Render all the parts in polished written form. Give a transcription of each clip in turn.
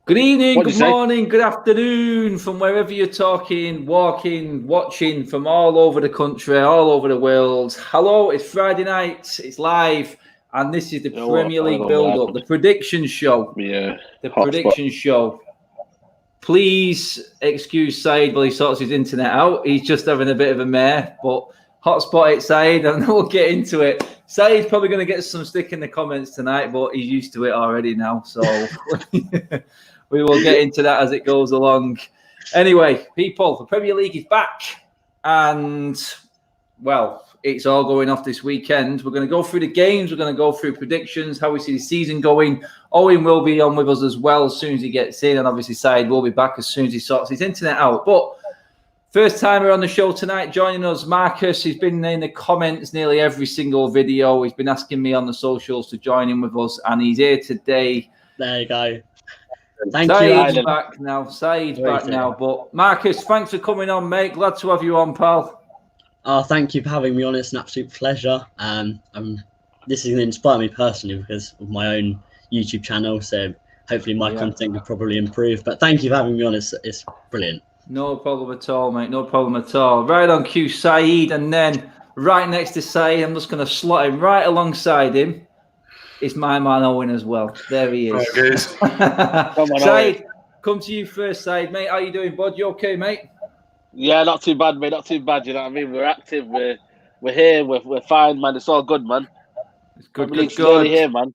Good evening, good morning, good afternoon from wherever you're talking, walking, watching from all over the country, all over the world. Hello, it's Friday night, it's live, and this is the Premier League build-up, the prediction show. Yeah, the prediction show. Please excuse Said while he sorts his internet out. He's just having a bit of a mare, but hotspot it, Said, and we'll get into it. Said's probably going to get some stick in the comments tonight, but he's used to it already now, so we will get into that as it goes along. Anyway, people, the Premier League is back, and, well, it's all going off this weekend. We're going to go through the games. We're going to go through predictions, how we see the season going. Owen will be on with us as well as soon as he gets in, and obviously Said will be back as soon as he sorts his internet out. But first timer on the show tonight, joining us, Marcus. He's been in the comments nearly every single video. He's been asking me on the socials to join in with us, and he's here today. There you go. Thank Said's you. back now. Said's back now. But Marcus, thanks for coming on, mate. Glad to have you on, pal. Oh, thank you for having me on. It's an absolute pleasure. This is going to inspire me personally because of my own YouTube channel. So hopefully my content will probably improve. But thank you for having me on. It's brilliant. No problem at all, mate. No problem at all. Right on cue, Said, and then right next to Said, I'm just going to slot him right alongside him. It's my man Owen as well. There he is. Come on, Said, come to you first, Said, mate. How you doing, bud? You okay, mate? Yeah, not too bad, mate. Not too bad. You know what I mean? We're active. We're here. We're fine, man. It's all good, man. It's good. Here, man.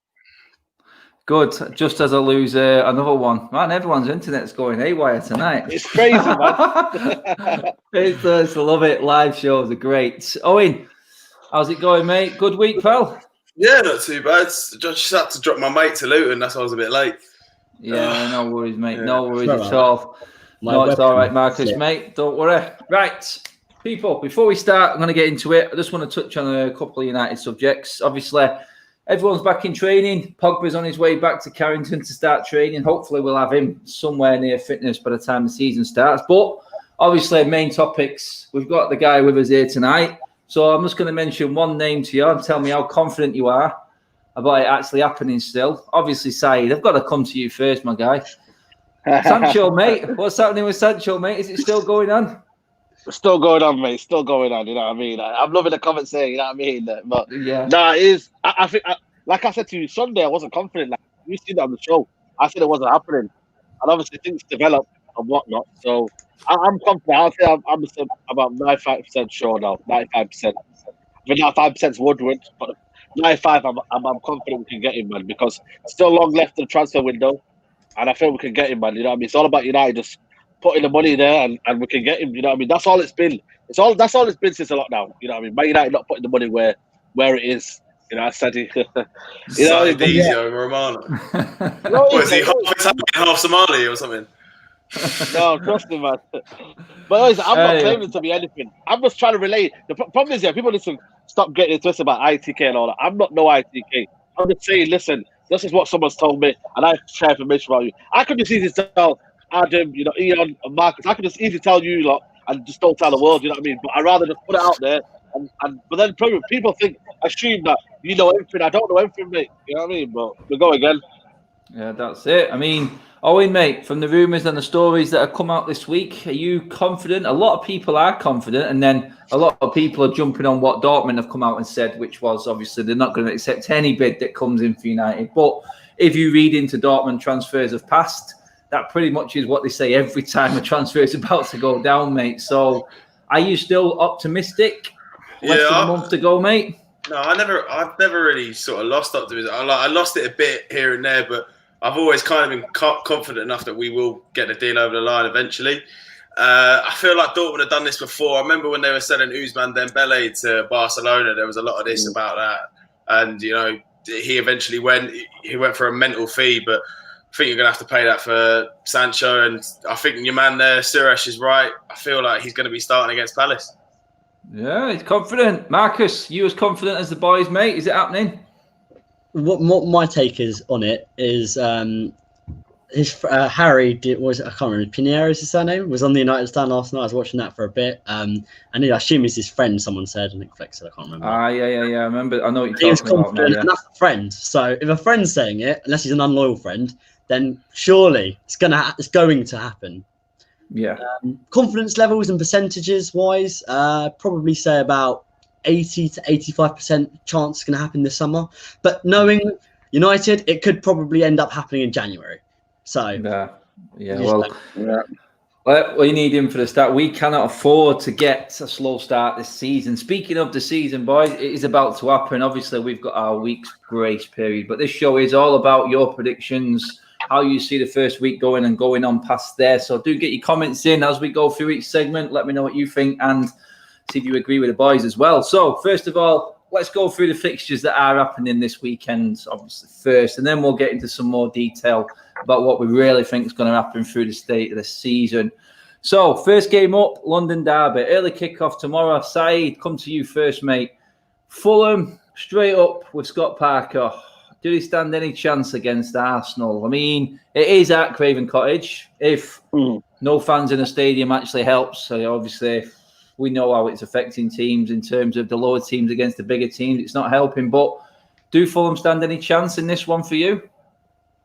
Good. Just as I lose another one, man. Everyone's internet's going haywire tonight. It's crazy, man. I love it. Live shows are great. Owen, how's it going, mate? Good week, pal. Yeah, not too bad. Just had to drop my mate to Luton. That's why I was a bit late. Yeah, no worries, mate. Yeah. No worries at all. No, it's all right, Marcus, mate. Don't worry. Right, people, before we start, I'm going to get into it. I just want to touch on a couple of United subjects. Obviously, everyone's back in training. Pogba's on his way back to Carrington to start training. Hopefully, we'll have him somewhere near fitness by the time the season starts. But obviously, main topics, we've got the guy with us here tonight. So I'm just going to mention one name to you and tell me how confident you are about it actually happening still. Obviously, Said, I've got to come to you first, my guy. Sancho, mate. What's happening with Sancho, mate? Is it still going on? Still going on, mate. Still going on. You know what I mean? I'm loving the comments saying, you know what I mean? But yeah, no, it is. I think, like I said to you Sunday, I wasn't confident. Like you see that on the show, I said it wasn't happening, and obviously things develop and whatnot. So I'm confident. I'll say I'm about 95% sure now. 95%. I mean, 95% is Woodward, but 95, I'm confident we can get him, man, because still long left in the transfer window. And I feel we can get him, man. You know what I mean? It's all about United just putting the money there and we can get him. You know what I mean? That's all it's been. That's all it's been since the lockdown. You know what I mean? Man United not putting the money where it is. You know, I said it. Dizio Romano. Was he half Somali or something? No, trust me, man. But I'm not claiming to be anything. I'm just trying to relate. The problem is, people need to stop getting it twisted about ITK and all that. I'm not no ITK. I'm just saying, listen, this is what someone's told me, and I share information about you. I could just easily tell Adam, Ian, and Marcus. I could just easily tell you lot and just don't tell the world. You know what I mean? But I'd rather just put it out there. But then probably people assume that you know everything. I don't know everything, mate. You know what I mean? But we go again. Yeah, that's it. I mean, Owen, mate, from the rumours and the stories that have come out this week, are you confident? A lot of people are confident, and then a lot of people are jumping on what Dortmund have come out and said, which was obviously they're not going to accept any bid that comes in for United. But if you read into Dortmund transfers of past, that pretty much is what they say every time a transfer is about to go down, mate. So are you still optimistic? Less than a month to go, mate? No, I've never really sort of lost optimism. I lost it a bit here and there, but I've always kind of been confident enough that we will get the deal over the line eventually. I feel like Dortmund had done this before. I remember when they were selling Ousmane Dembele to Barcelona, there was a lot of this about that. And, he eventually went for a mental fee, but I think you're going to have to pay that for Sancho. And I think your man there, Suresh, is right. I feel like he's going to be starting against Palace. Yeah, he's confident. Marcus, you as confident as the boys, mate? Is it happening? What my take is on it is Harry I can't remember, Pinheiro is his surname, was on the United stand last night. I was watching that for a bit, and I assume he's his friend. Someone said, I think Flex said, I can't remember. Yeah. I remember. I know what you're he was talking confident, about now, yeah. And that's a friend. So if a friend's saying it, unless he's an unloyal friend, then surely it's going to happen. Yeah. Confidence levels and percentages wise, probably say about 80 to 85% chance it's going to happen this summer. But knowing United, it could probably end up happening in January. So Well, we need him for the start. We cannot afford to get a slow start this season. Speaking of the season, boys, it is about to happen. Obviously, we've got our week's grace period, but this show is all about your predictions, how you see the first week going and going on past there. So do get your comments in as we go through each segment. Let me know what you think and see if you agree with the boys as well. So first of all, let's go through the fixtures that are happening this weekend, obviously first, and then we'll get into some more detail about what we really think is going to happen through the state of the season. So, first game up, London Derby. Early kickoff tomorrow. Saeed, come to you first, mate. Fulham, straight up with Scott Parker. Do they stand any chance against Arsenal? I mean, it is at Craven Cottage. If no fans in the stadium actually helps, so obviously we know how it's affecting teams in terms of the lower teams against the bigger teams. It's not helping, but do Fulham stand any chance in this one for you?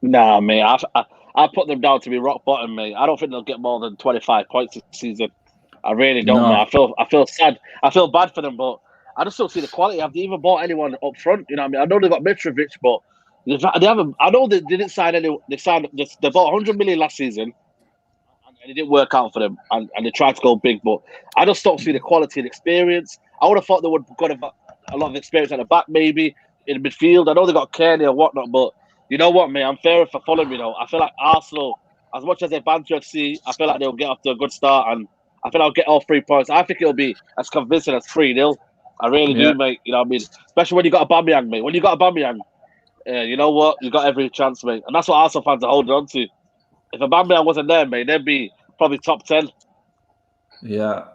Nah, mate. I put them down to be rock bottom, mate. I don't think they'll get more than 25 points this season. I really don't, mate. I feel sad. I feel bad for them, but I just don't see the quality. Have they even bought anyone up front? You know what I mean? I know they got Mitrovic, but they haven't. I know they didn't sign any. They bought 100 million last season, and it didn't work out for them. And they tried to go big, but I just don't see the quality and experience. I would have thought they would have got a lot of experience at the back, maybe in the midfield. I know they got Kearney or whatnot, but you know what, mate? I'm fairer for Fulham, you know. I feel like Arsenal, as much as they banter FC, I feel like they'll get off to a good start, and I feel I'll get all 3 points. I think it'll be as convincing as 3-0. I really do, mate. You know what I mean? Especially when you got a Aubameyang, mate. When you got a Aubameyang, you know what? You got every chance, mate. And that's what Arsenal fans are holding on to. If Aubameyang wasn't there, mate, they'd be probably top 10. Yeah,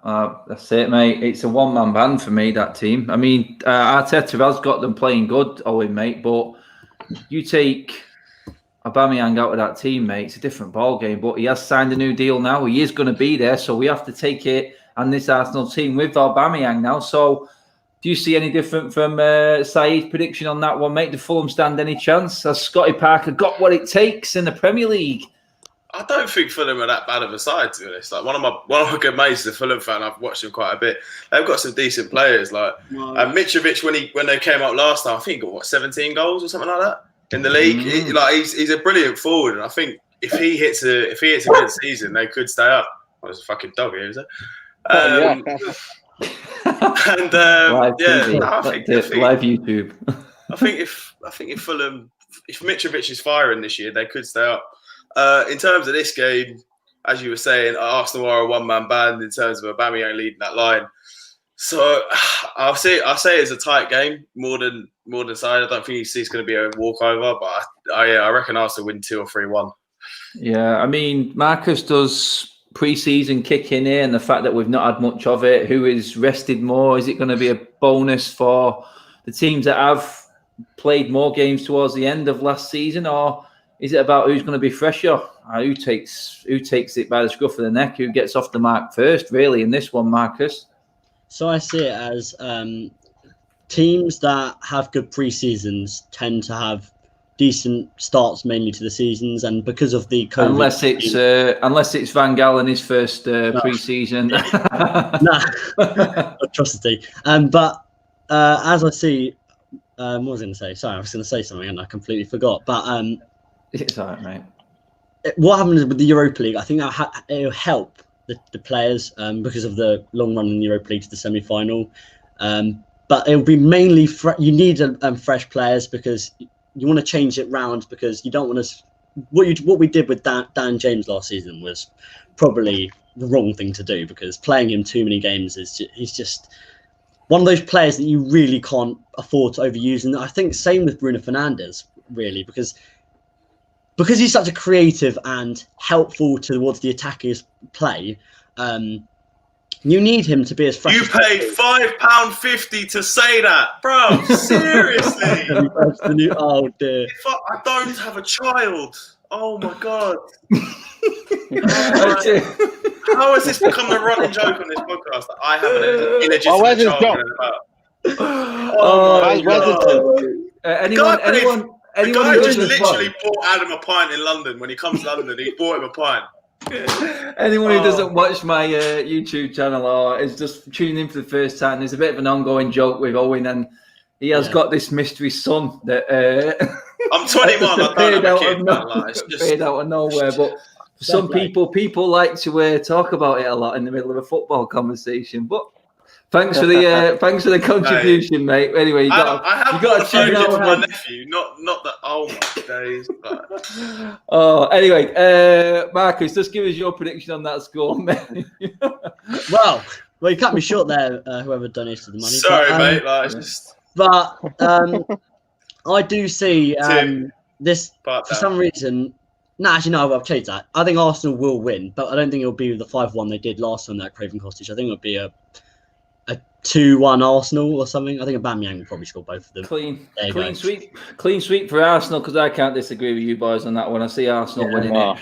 that's it, mate. It's a one-man band for me, that team. I mean, Arteta has got them playing good, Owen, mate, but you take Aubameyang out of that team, mate, it's a different ball game. But he has signed a new deal now. He is going to be there, so we have to take it and this Arsenal team with Aubameyang now. So do you see any different from Saeed's prediction on that one, mate? Do Fulham stand any chance? Has Scotty Parker got what it takes in the Premier League? I don't think Fulham are that bad of a side, to be honest. Like one of my good mates is a Fulham fan. I've watched him quite a bit. They've got some decent players. Like Mitrovic, when they came out last time, I think he got 17 goals or something like that in the league. He's a brilliant forward, and I think if he hits a good season, they could stay up. Oh, there's a fucking dog here, is it? Live YouTube. I think if Fulham, if Mitrovic is firing this year, they could stay up. In terms of this game, as you were saying, Arsenal are a one-man band in terms of Aubameyang leading that line. So I'll say it's a tight game more than side. I don't think it's going to be a walkover, but I reckon Arsenal win 2 or 3-1. Yeah, I mean, Marcus does pre-season kick in here, and the fact that we've not had much of it. Who is rested more? Is it going to be a bonus for the teams that have played more games towards the end of last season, or is it about who's going to be fresher? Who takes it by the scruff of the neck? Who gets off the mark first, really, in this one, Marcus? So I see it as teams that have good pre-seasons tend to have decent starts mainly to the seasons, and because of the COVID, unless it's Van Gaal in his first pre-season. Atrocity. But as I see, what was I going to say? Sorry, I was going to say something and I completely forgot. But it's all right, mate. What happens with the Europa League? I think it'll help the players because of the long run in the Europa League to the semi-final. But it'll be mainly you need fresh players because you want to change it round, because you don't want to. What we did with Dan James last season was probably the wrong thing to do, because playing him too many games he's just one of those players that you really can't afford to overuse. And I think same with Bruno Fernandes, really, because he's such a creative and helpful towards the attacker's play. You need him to be as fresh. You paid £5.50 to say that, bro. Seriously. Oh dear. I don't have a child. Oh my god. How has this become the running joke on this podcast that I have an illegitimate child? The anyone guy who just doesn't literally watch, bought Adam a pint in London. When he comes to London, he bought him a pint. anyone who doesn't watch my YouTube channel or is just tuning in for the first time, there's a bit of an ongoing joke with Owen, and he has got this mystery son that I'm 21. I don't have a kid, man. Like, it's just appeared out of nowhere. But for some people like to talk about it a lot in the middle of a football conversation. But thanks for the contribution, mate. Anyway, you got to phone it for my nephew, not that. Oh my days! Oh, anyway, Marcus, just give us your prediction on that score, mate. Well, you cut me short there. Whoever donated the money. Sorry, mate. Like, it's just. But I do see this for some reason. No, actually, no. I'll change that. I think Arsenal will win, but I don't think it'll be the 5-1 they did last time at Craven Cottage. I think it'll be a 2-1 Arsenal or something. I think Aubameyang will probably score both of them. Clean sweep for Arsenal, because I can't disagree with you boys on that one. I see Arsenal winning it.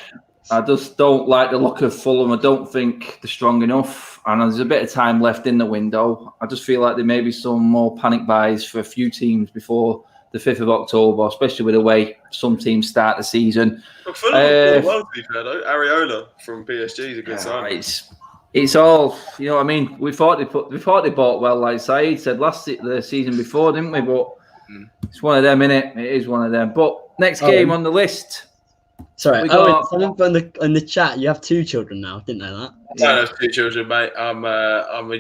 I just don't like the look of Fulham. I don't think they're strong enough, and there's a bit of time left in the window. I just feel like there may be some more panic buys for a few teams before the 5th of October, especially with the way some teams start the season. But Fulham well, to be fair, though. Areola from PSG is a good sign. It's all, you know what I mean? We thought they bought well, like Saeed said the season before, didn't we? But it's one of them, innit? It is one of them. But next game on the list. Sorry, someone put in the chat. You have 2 children now. Didn't know that. I don't have 2 children, mate. I'm a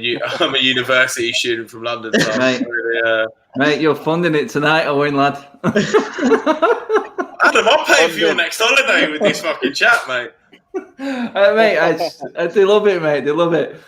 university student from London. So mate, you're funding it tonight, Owen, lad. Adam, I'll pay for your next holiday with this fucking chat, mate. Mate, they love it, mate. They love it.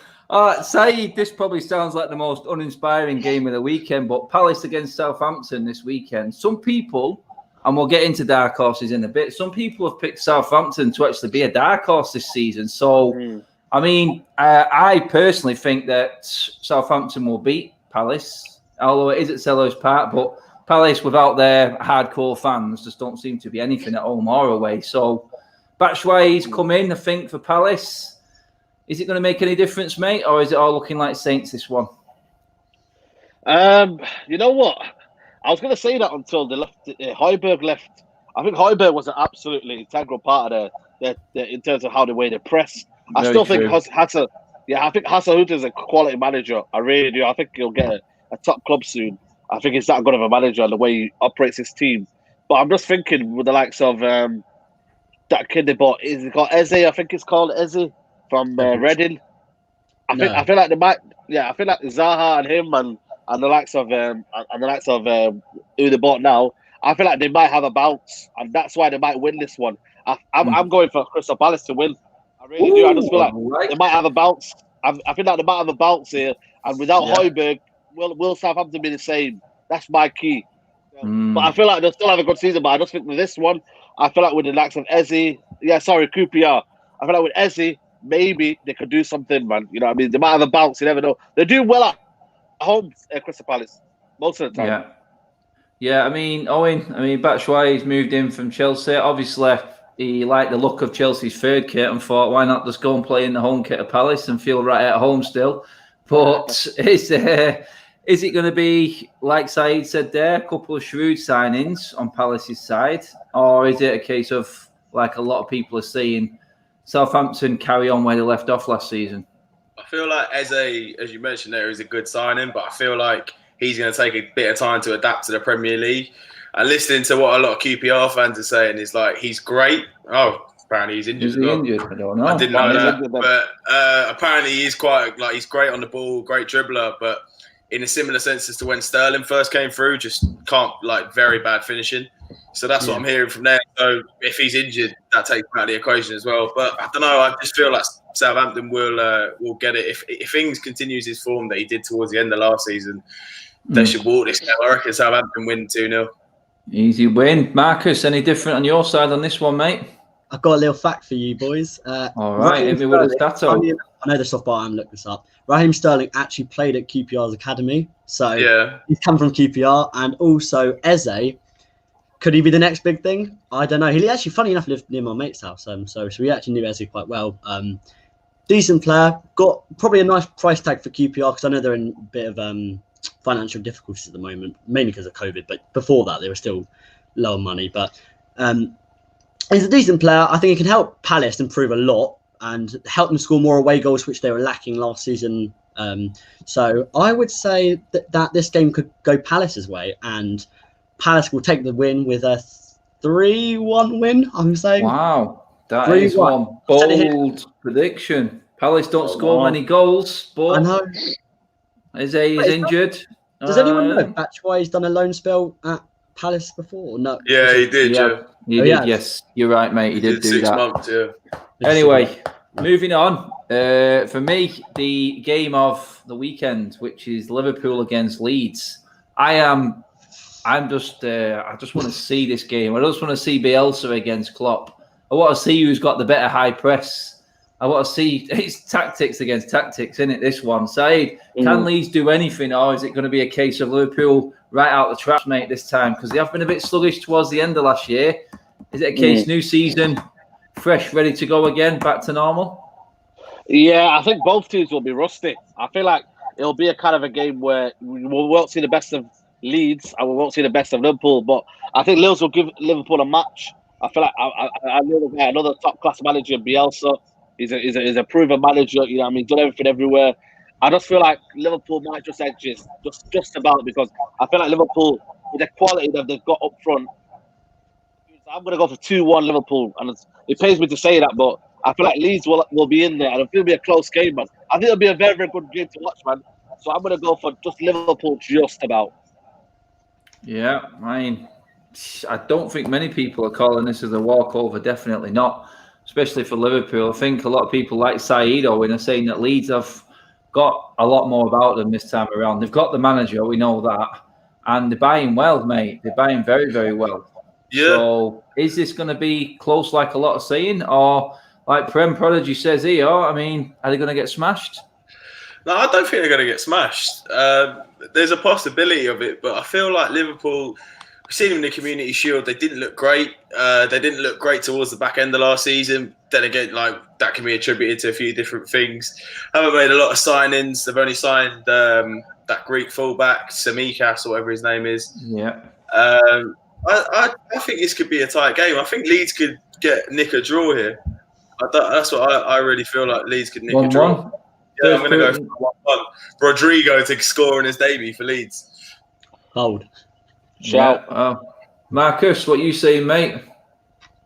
Saeed, this probably sounds like the most uninspiring game of the weekend, but Palace against Southampton this weekend. Some people, and we'll get into dark horses in a bit, some people have picked Southampton to actually be a dark horse this season. So, I mean, I personally think that Southampton will beat Palace, although it is at Selhurst Park, but Palace without their hardcore fans just don't seem to be anything at home or away. So, Batshuayi's come in, I think, for Palace. Is it going to make any difference, mate, or is it all looking like Saints this one? You know what? I was going to say that until they left. Højbjerg left. I think Højbjerg was an absolutely integral part of in terms of how the way they press. I still think Hasse. Yeah, I think Hasse is a quality manager. I really do. I think he'll get a top club soon. I think he's that good of a manager and the way he operates his team. But I'm just thinking with the likes of that kid they bought. Is it called Eze? I think it's called Eze from Reading. I feel like they might. Yeah, I feel like Zaha and him and the likes of who they bought now. I feel like they might have a bounce, and that's why they might win this one. I'm going for Crystal Palace to win. I really do. I just feel like they might have a bounce. I feel like they might have a bounce here, and without Højbjerg, will Southampton be the same? That's my key. But I feel like they'll still have a good season. But I just think with this one, I feel like with the likes of QPR. I feel like with Eze, maybe they could do something, man. You know what I mean? They might have a bounce. You never know. They do well at home at Crystal Palace most of the time. Yeah. I mean, Batshuayi's moved in from Chelsea. Obviously, he liked the look of Chelsea's third kit and thought, why not just go and play in the home kit of Palace and feel right at home still? But is it going to be, like Saeed said there, a couple of shrewd signings on Palace's side? Or is it a case of, like a lot of people are saying, Southampton carry on where they left off last season? I feel like Eze, as you mentioned there, is a good signing, but I feel like he's going to take a bit of time to adapt to the Premier League. And listening to what a lot of QPR fans are saying is like, he's great. Oh, apparently he's injured. Is he injured? I don't know. I didn't know that. But apparently he's he's great on the ball, great dribbler, but in a similar sense as to when Sterling first came through, just can't, very bad finishing. So that's what I'm hearing from there. So if he's injured, that takes him out of the equation as well. But I don't know. I just feel like Southampton will get it. If Ings continues his form that he did towards the end of last season, they should walk this game. I reckon Southampton win 2-0. Easy win. Marcus, any different on your side on this one, mate? I've got a little fact for you boys. All right, hit me with a stato. I know this off, but I'm looking this up. Raheem Sterling actually played at QPR's academy. So he's come from QPR. And also Eze, could he be the next big thing? I don't know. He actually, funny enough, lived near my mate's house. So we actually knew Eze quite well. Decent player. Got probably a nice price tag for QPR because I know they're in a bit of financial difficulties at the moment, mainly because of COVID. But before that, they were still lower money, but he's a decent player. I think he can help Palace improve a lot and help them score more away goals, which they were lacking last season. So I would say that this game could go Palace's way, and Palace will take the win with a 3-1 win, I'm saying. Wow, that is one bold prediction. Palace don't score many goals, but I know. He's injured. Does anyone know Batshuayi's done a loan spell at Palace before? No. Yeah, he did. He did. Yes, you're right, mate. He did do 6 that. months, yeah. Anyway, moving on. For me, the game of the weekend, which is Liverpool against Leeds. I just want to see this game. I just want to see Bielsa against Klopp. I want to see who's got the better high press. I want to see it's tactics against tactics, isn't it? This one, Said, can Leeds do anything, or is it going to be a case of Liverpool right out the traps, mate, this time? Because they have been a bit sluggish towards the end of last year. Is it a case new season, fresh, ready to go again, back to normal? Yeah, I think both teams will be rusty. I feel like it'll be a kind of a game where we won't see the best of Leeds and we won't see the best of Liverpool. But I think Leeds will give Liverpool a match. I feel like I know the guy, another top class manager, Bielsa. He's a proven manager. You know what I mean? Done everything everywhere. I just feel like Liverpool might just edge it, just about, because I feel like Liverpool, with the quality that they've got up front, I'm going to go for 2-1 Liverpool. And it pains me to say that, but I feel like Leeds will be in there, and it'll be a close game, man. I think it'll be a very, very good game to watch, man. So I'm going to go for just Liverpool, just about. Yeah, I don't think many people are calling this as a walkover. Definitely not, especially for Liverpool. I think a lot of people like Said Owen are saying that Leeds have got a lot more about them this time around. They've got the manager, we know that, and they're buying well, mate. They're buying very, very well. Yeah. So is this going to be close, like a lot are saying, or like Prem Prodigy says here? I mean, are they going to get smashed? No, I don't think they're going to get smashed. There's a possibility of it, but I feel like Liverpool, we've seen them in the Community Shield, they didn't look great. They didn't look great towards the back end of last season. Then again, like that can be attributed to a few different things. Haven't made a lot of signings. They've only signed that Greek fullback, Semikas, or whatever his name is. Yeah. I think this could be a tight game. I think Leeds could nick a draw here. That's what I really feel like. Leeds could nick a draw. Yeah, I'm going to go for 1-1. Rodrigo to score in his debut for Leeds. Hold. Shout. Marcus, what you saying, mate?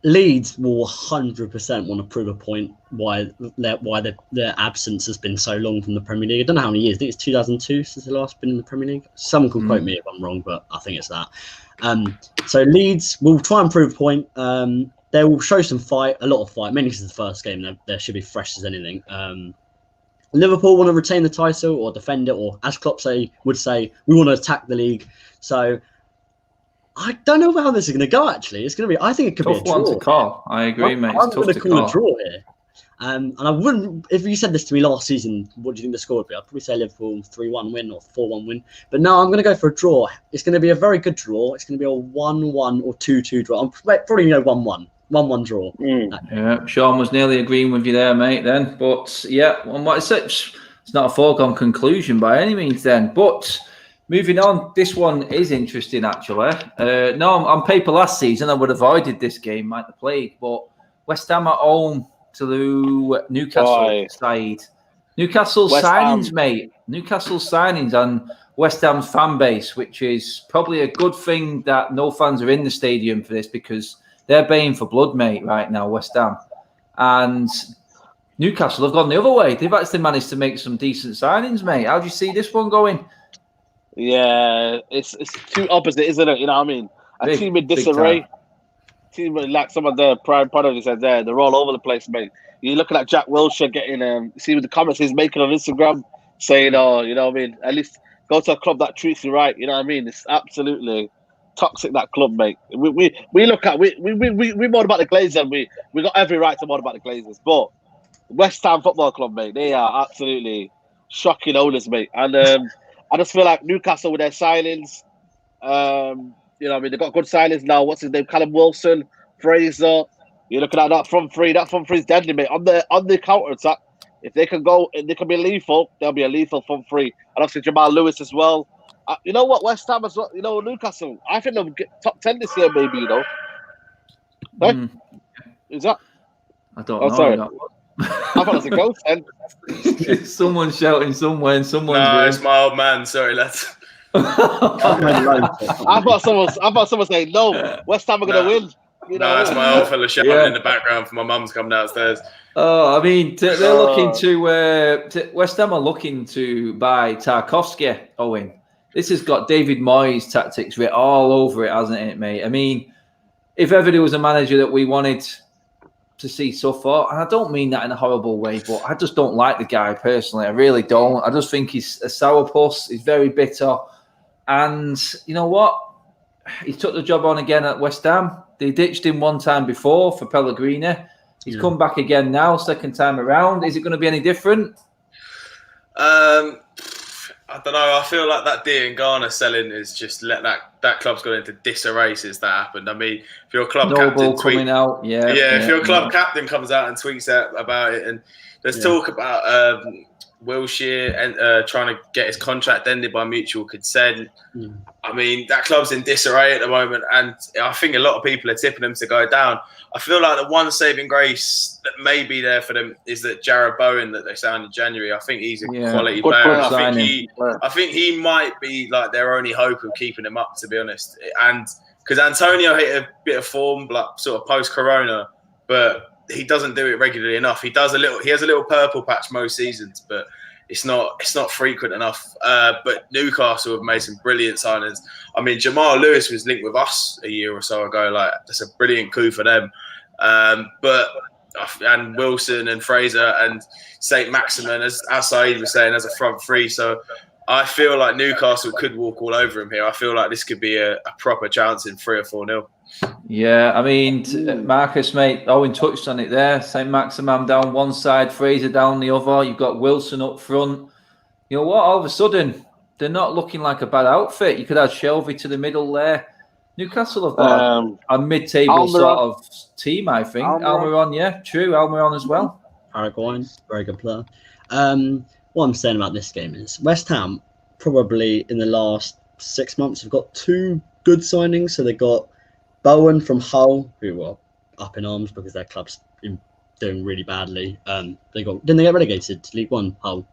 Leeds will 100% want to prove a point why their absence has been so long from the Premier League. I don't know how many years. I think it's 2002 since they last been in the Premier League. Someone can quote me if I'm wrong, but I think it's that. So Leeds will try and prove a point. They will show some fight, a lot of fight, mainly because it's the first game. They should be fresh as anything. Liverpool want to retain the title or defend it, or as Klopp would say, we want to attack the league. So I don't know how this is going to go. Actually, it's going to be. I think it could be a draw. Tough one to call. I agree, mate. It's tough to call a draw here. And I wouldn't. If you said this to me last season, what do you think the score would be? I'd probably say Liverpool 3-1 win or 4-1 win. But no, I'm going to go for a draw. It's going to be a very good draw. It's going to be a 1-1 or 2-2 draw. I'm probably 1-1. 1-1 draw. Yeah, Sean was nearly agreeing with you there, mate, then. But yeah, it's not a foregone conclusion by any means then. But moving on, this one is interesting, actually. No, on paper last season, I would have avoided this game, like the plague. But West Ham at home to the Newcastle side. Newcastle's signings, mate. Newcastle's signings and West Ham's fan base, which is probably a good thing that no fans are in the stadium for this, because they're baying for blood, mate, right now, West Ham. And Newcastle have gone the other way. They've actually managed to make some decent signings, mate. How do you see this one going? Yeah, it's too opposite, isn't it? You know what I mean? A team in disarray. Team like some of the prime products said there, they're all over the place, mate. You're looking at Jack Wilshere getting, see with the comments he's making on Instagram, saying, oh, you know what I mean? At least go to a club that treats you right. You know what I mean? It's absolutely toxic, that club, mate. We look at we moan about the Glazers, and we got every right to moan about the Glazers, but West Ham Football Club, mate, they are absolutely shocking owners, mate. And I just feel like Newcastle with their signings, you know what I mean, they've got good signings now. What's his name? Callum Wilson, Fraser. You're looking at that front three. That front three is deadly, mate. On the counter attack, if they can go, if they can be lethal, they'll be a lethal front three. And obviously Jamal Lewis as well. You know what? West Ham as well. You know, Newcastle. I think they'll get top 10 this year, maybe. You know. Right? Is that? I don't Oh, know. sorry. I thought it was a ghost then. Someone's shouting somewhere and someone's No, it's my old man. Sorry, lads. I thought someone saying, no, West Ham are going to win. You know? No, it's my old fella shouting in the background for my mum's come downstairs. Oh, I mean, they're looking to West Ham are looking to buy Tarkowski, Owen. This has got David Moyes' tactics writ all over it, hasn't it, mate? I mean, if ever there was a manager that we wanted to see so far, and I don't mean that in a horrible way, but I just don't like the guy personally. I really don't. I just think he's a sourpuss. He's very bitter. And you know what? He took the job on again at West Ham. They ditched him one time before for Pellegrini. He's come back again now, second time around. Is it going to be any different? I don't know. I feel like that Diangana selling is just let that club's gone into disarray since that happened. I mean, if your club captain coming out, if your club captain comes out and tweets out about it, and there's talk about Wilshere and trying to get his contract ended by mutual consent. I mean, that club's in disarray at the moment, and I think a lot of people are tipping them to go down. I feel like the one saving grace that may be there for them is that Jarrod Bowen that they signed in January. I think he's a quality player. I think he might be like their only hope of keeping him up, to be honest. And because Antonio hit a bit of form, like sort of post-Corona, but he doesn't do it regularly enough. He has a little purple patch most seasons, but it's not frequent enough. But Newcastle have made some brilliant signings. I mean, Jamal Lewis was linked with us a year or so ago. Like, that's a brilliant coup for them. And Wilson and Fraser and St. Maximin, as Saeed was saying, as a front three. So I feel like Newcastle could walk all over him here. I feel like this could be a proper chance in 3 or 4-0. Yeah, I mean, Marcus, mate, Owen touched on it there. St. Maximin down one side, Fraser down the other. You've got Wilson up front. You know what? All of a sudden, they're not looking like a bad outfit. You could add Shelby to the middle there. Newcastle have got a mid-table sort of team, I think. Almiron, yeah, true. Almiron as well. Paraguayan, very good player. What I'm saying about this game is West Ham probably in the last 6 months have got 2 good signings. So they got Bowen from Hull, who were up in arms because their club's doing really badly. Didn't they get relegated to League One? Hull.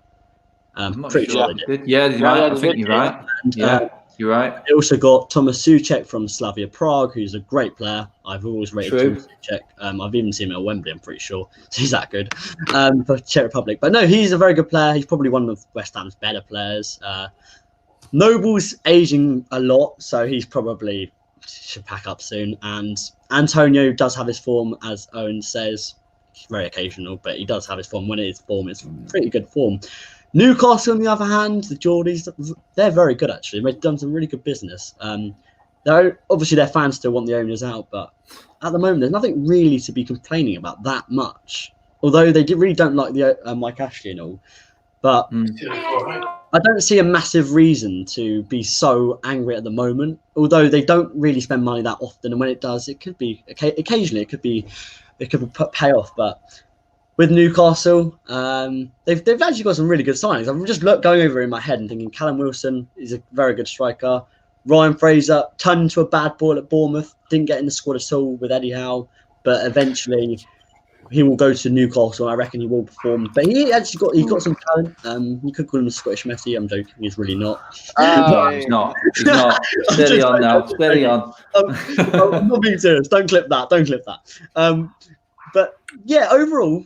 I'm not pretty sure they did. Yeah, I think you're right. And, you're right. They also got Thomas Souček from Slavia Prague, who's a great player. I've always rated Thomas Souček. I've even seen him at Wembley, I'm pretty sure. So he's that good for Czech Republic. But no, he's a very good player. He's probably one of West Ham's better players. Noble's aging a lot, so he's probably should pack up soon. And Antonio does have his form, as Owen says. It's very occasional, but he does have his form. When it is form, it's pretty good form. Newcastle, on the other hand, the Geordies, they're very good, actually. They've done some really good business. Obviously, their fans still want the owners out, but at the moment, there's nothing really to be complaining about that much. Although they really don't like the Mike Ashley and all. But I don't see a massive reason to be so angry at the moment. Although they don't really spend money that often, and when it does, it could be occasionally it could pay off. But with Newcastle, they've actually got some really good signings. I'm just going over it in my head and thinking Callum Wilson is a very good striker. Ryan Fraser turned into a bad boy at Bournemouth, didn't get in the squad at all with Eddie Howe, but eventually he will go to Newcastle, and I reckon he will perform. But he's got some talent. You could call him a Scottish Messi. I'm joking. He's really not. No, he's not. He's not. Steady on now. Steady on. I'm not being serious. Don't clip that. But yeah, overall,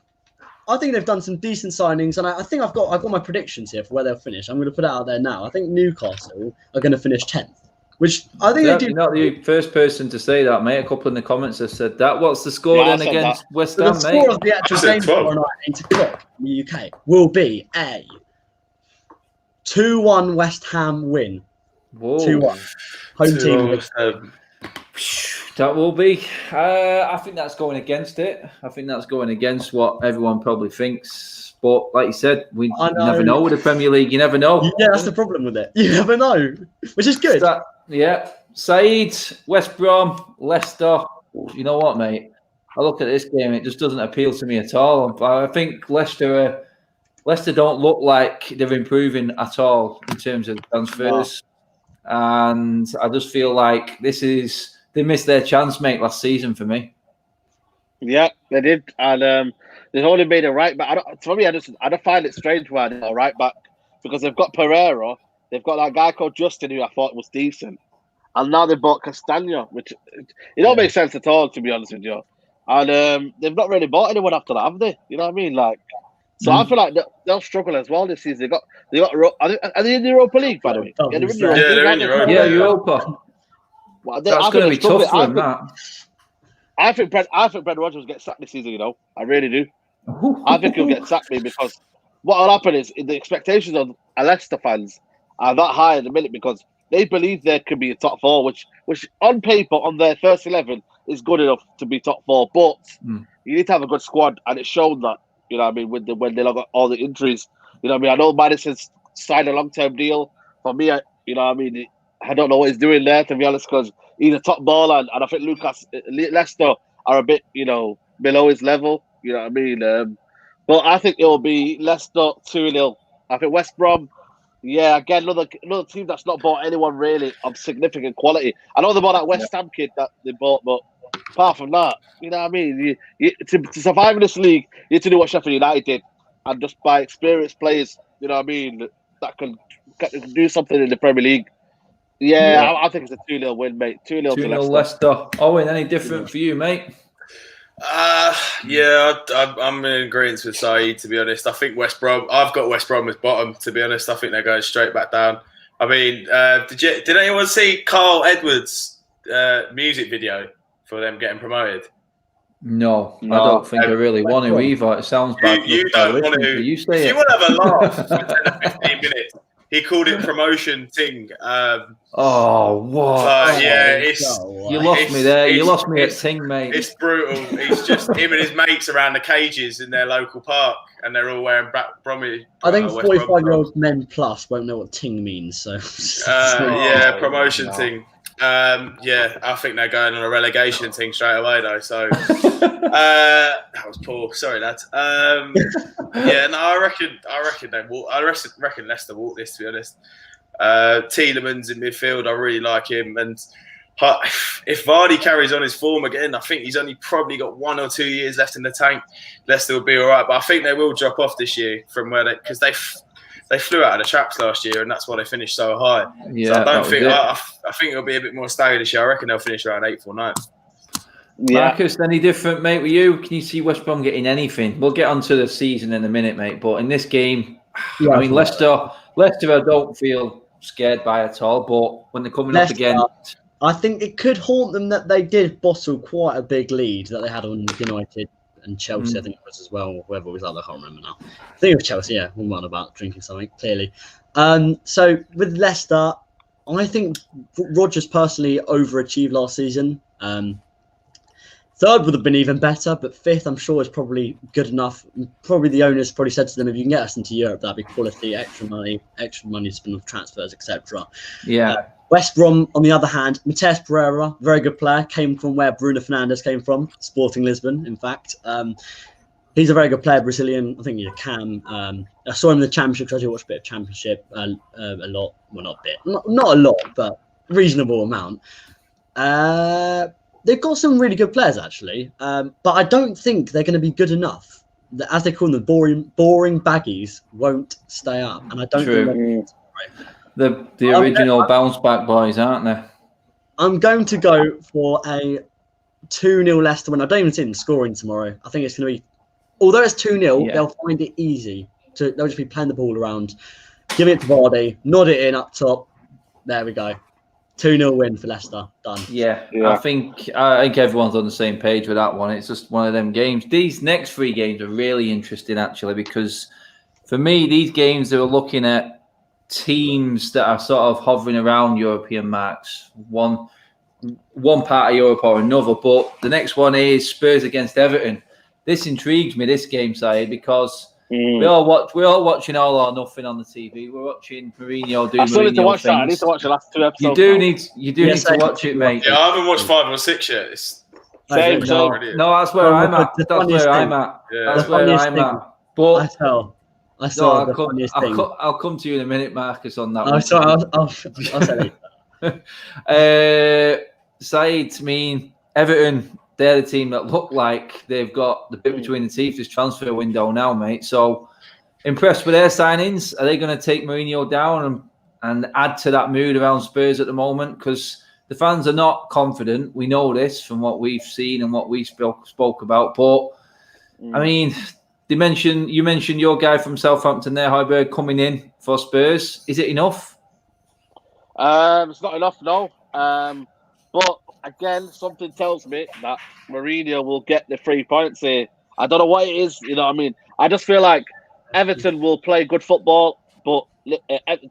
I think they've done some decent signings, and I think I've got my predictions here for where they'll finish. I'm going to put it out there now. I think Newcastle are going to finish 10th. Which I think they do. You're not the first person to say that, mate. A couple in the comments have said that. What's the score then against West Ham, mate? The score of the actual game tomorrow night, 8 o'clock in the UK, will be a 2-1 West Ham win. Whoa. 2-1. Home team. That will be. I think that's going against it. I think that's going against what everyone probably thinks. But like you said, you never know with the Premier League. You never know. Yeah, that's the problem with it. You never know, which is good. Yeah. Saeed, West Brom, Leicester. You know what, mate? I look at this game, it just doesn't appeal to me at all. I think Leicester don't look like they're improving at all in terms of transfers. and I just feel like they missed their chance, mate, last season for me. Yeah, they did, and they've only made a right back. For me, I just find it strange why they're a right back, because they've got Pereira, they've got that guy called Justin who I thought was decent, and now they bought Castagna, which it don't make sense at all, to be honest with you. And they've not really bought anyone after that, have they? You know what I mean? Like, so I feel like they'll struggle as well this season. They got. Are they in the Europa League, by the way? They're in Europa. Yeah, Europa. Well, That's going to be tough for them. I think Brendan Rodgers will get sacked this season. You know, I really do. I think he'll get sacked because what will happen is the expectations of Leicester fans are that high in the minute, because they believe there could be a top four, which on paper on their first 11 is good enough to be top four. But you need to have a good squad, and it's shown that. You know what I mean? When they got all the injuries, you know what I mean? I know Madison's signed a long-term deal. For me, you know what I mean? I don't know what he's doing there, to be honest, because he's a top baller, and I think Leicester are a bit, you know, below his level. You know what I mean? But I think it will be Leicester 2-0. I think West Brom, yeah, again, another team that's not bought anyone really of significant quality. I know they bought that West Ham kid that they bought, but apart from that, you know what I mean? To survive in this league, you need to do what Sheffield United did, and just buy experienced players, you know what I mean, that can do something in the Premier League. Yeah. I think it's a 2-0 win, mate. 2-0 to Leicester. Owen, any different for you, mate? Yeah, I'm in agreement with Saeed, to be honest. I think West Brom, I've got West Brom as bottom, to be honest. I think they're going straight back down. I mean, did anyone see Carl Edwards' music video for them getting promoted? No, I don't think I really want to either. It sounds bad. You don't want to. You if you want to have a laugh for 10 or 15 minutes, he called it promotion thing. What? Yeah, you lost me there. You lost me at Ting, mate. It's brutal. It's just him and his mates around the cages in their local park, and they're all wearing Bromwich. I think 45-year-old men plus won't know what ting means. So promotion ting. Yeah, I think they're going on a relegation thing straight away though. So that was poor. Sorry, lads. Yeah, no, I reckon they walk. I reckon Leicester walk this. To be honest, Tielemans in midfield, I really like him. And if Vardy carries on his form again, I think he's only probably got 1 or 2 years left in the tank. Leicester will be all right, but I think they will drop off this year from where because they flew out of the traps last year, and that's why they finished so high. Yeah, so I don't think. I think it'll be a bit more staggered this year. I reckon they'll finish around 8th or 9th. Yeah. Marcus, any different, mate, with you? Can you see West Brom getting anything? We'll get onto the season in a minute, mate. But in this game, I mean, Leicester, I don't feel scared by at all. But when they're coming up against, I think it could haunt them that they did bottle quite a big lead that they had on United and Chelsea, I think it was as well, or whoever was that, I can't remember now. I think it was Chelsea, yeah, one about drinking something, clearly. So with Leicester, I think Rodgers personally overachieved last season. Third would have been even better, but fifth, I'm sure, is probably good enough. Probably the owners probably said to them, if you can get us into Europe, that'd be quality, extra money to spend on transfers, etc. Yeah. West Brom, on the other hand, Mateus Pereira, very good player, came from where Bruno Fernandes came from, Sporting Lisbon, in fact. He's a very good player, Brazilian. I think he's a cam. I saw him in the Championship because I do watch a bit of Championship a lot. Well, not a bit. Not a lot, but a reasonable amount. They've got some really good players, actually. But I don't think they're going to be good enough. As they call them, boring baggies won't stay up. And I don't think the original bounce back boys, aren't they? I'm going to go for a 2-0 Leicester win. I don't even see them scoring tomorrow. I think it's going to be, although it's 2-0, they'll find it easy. They'll just be playing the ball around, give it to Vardy, nod it in up top. There we go. 2-0 win for Leicester. Done. Yeah. I think everyone's on the same page with that one. It's just one of them games. These next 3 games are really interesting, actually, because for me, these games they were looking at teams that are sort of hovering around European marks, one part of Europe or another. But the next one is Spurs against Everton. This intrigues me, this game, Saeed, because we're all watching All or Nothing on the TV. We're watching Mourinho doing. I still need to watch that. I need to watch the last 2 episodes. You do need to watch it, mate. Yeah, I haven't watched 5 or 6 yet. No, that's where I'm at. That's where I'm at. That's where I'm at. But I'll come to you in a minute, Marcus, on that. Sorry, I'll say later. Said, I mean, Everton, they're the team that look like they've got the bit between the teeth this transfer window now, mate. So, impressed with their signings. Are they going to take Mourinho down and add to that mood around Spurs at the moment? Because the fans are not confident. We know this from what we've seen and what we spoke about. But, I mean, you mentioned your guy from Southampton there, Højbjerg, coming in for Spurs. Is it enough? It's not enough, no. But again, something tells me that Mourinho will get the 3 points here. I don't know what it is, you know what I mean? I just feel like Everton will play good football, but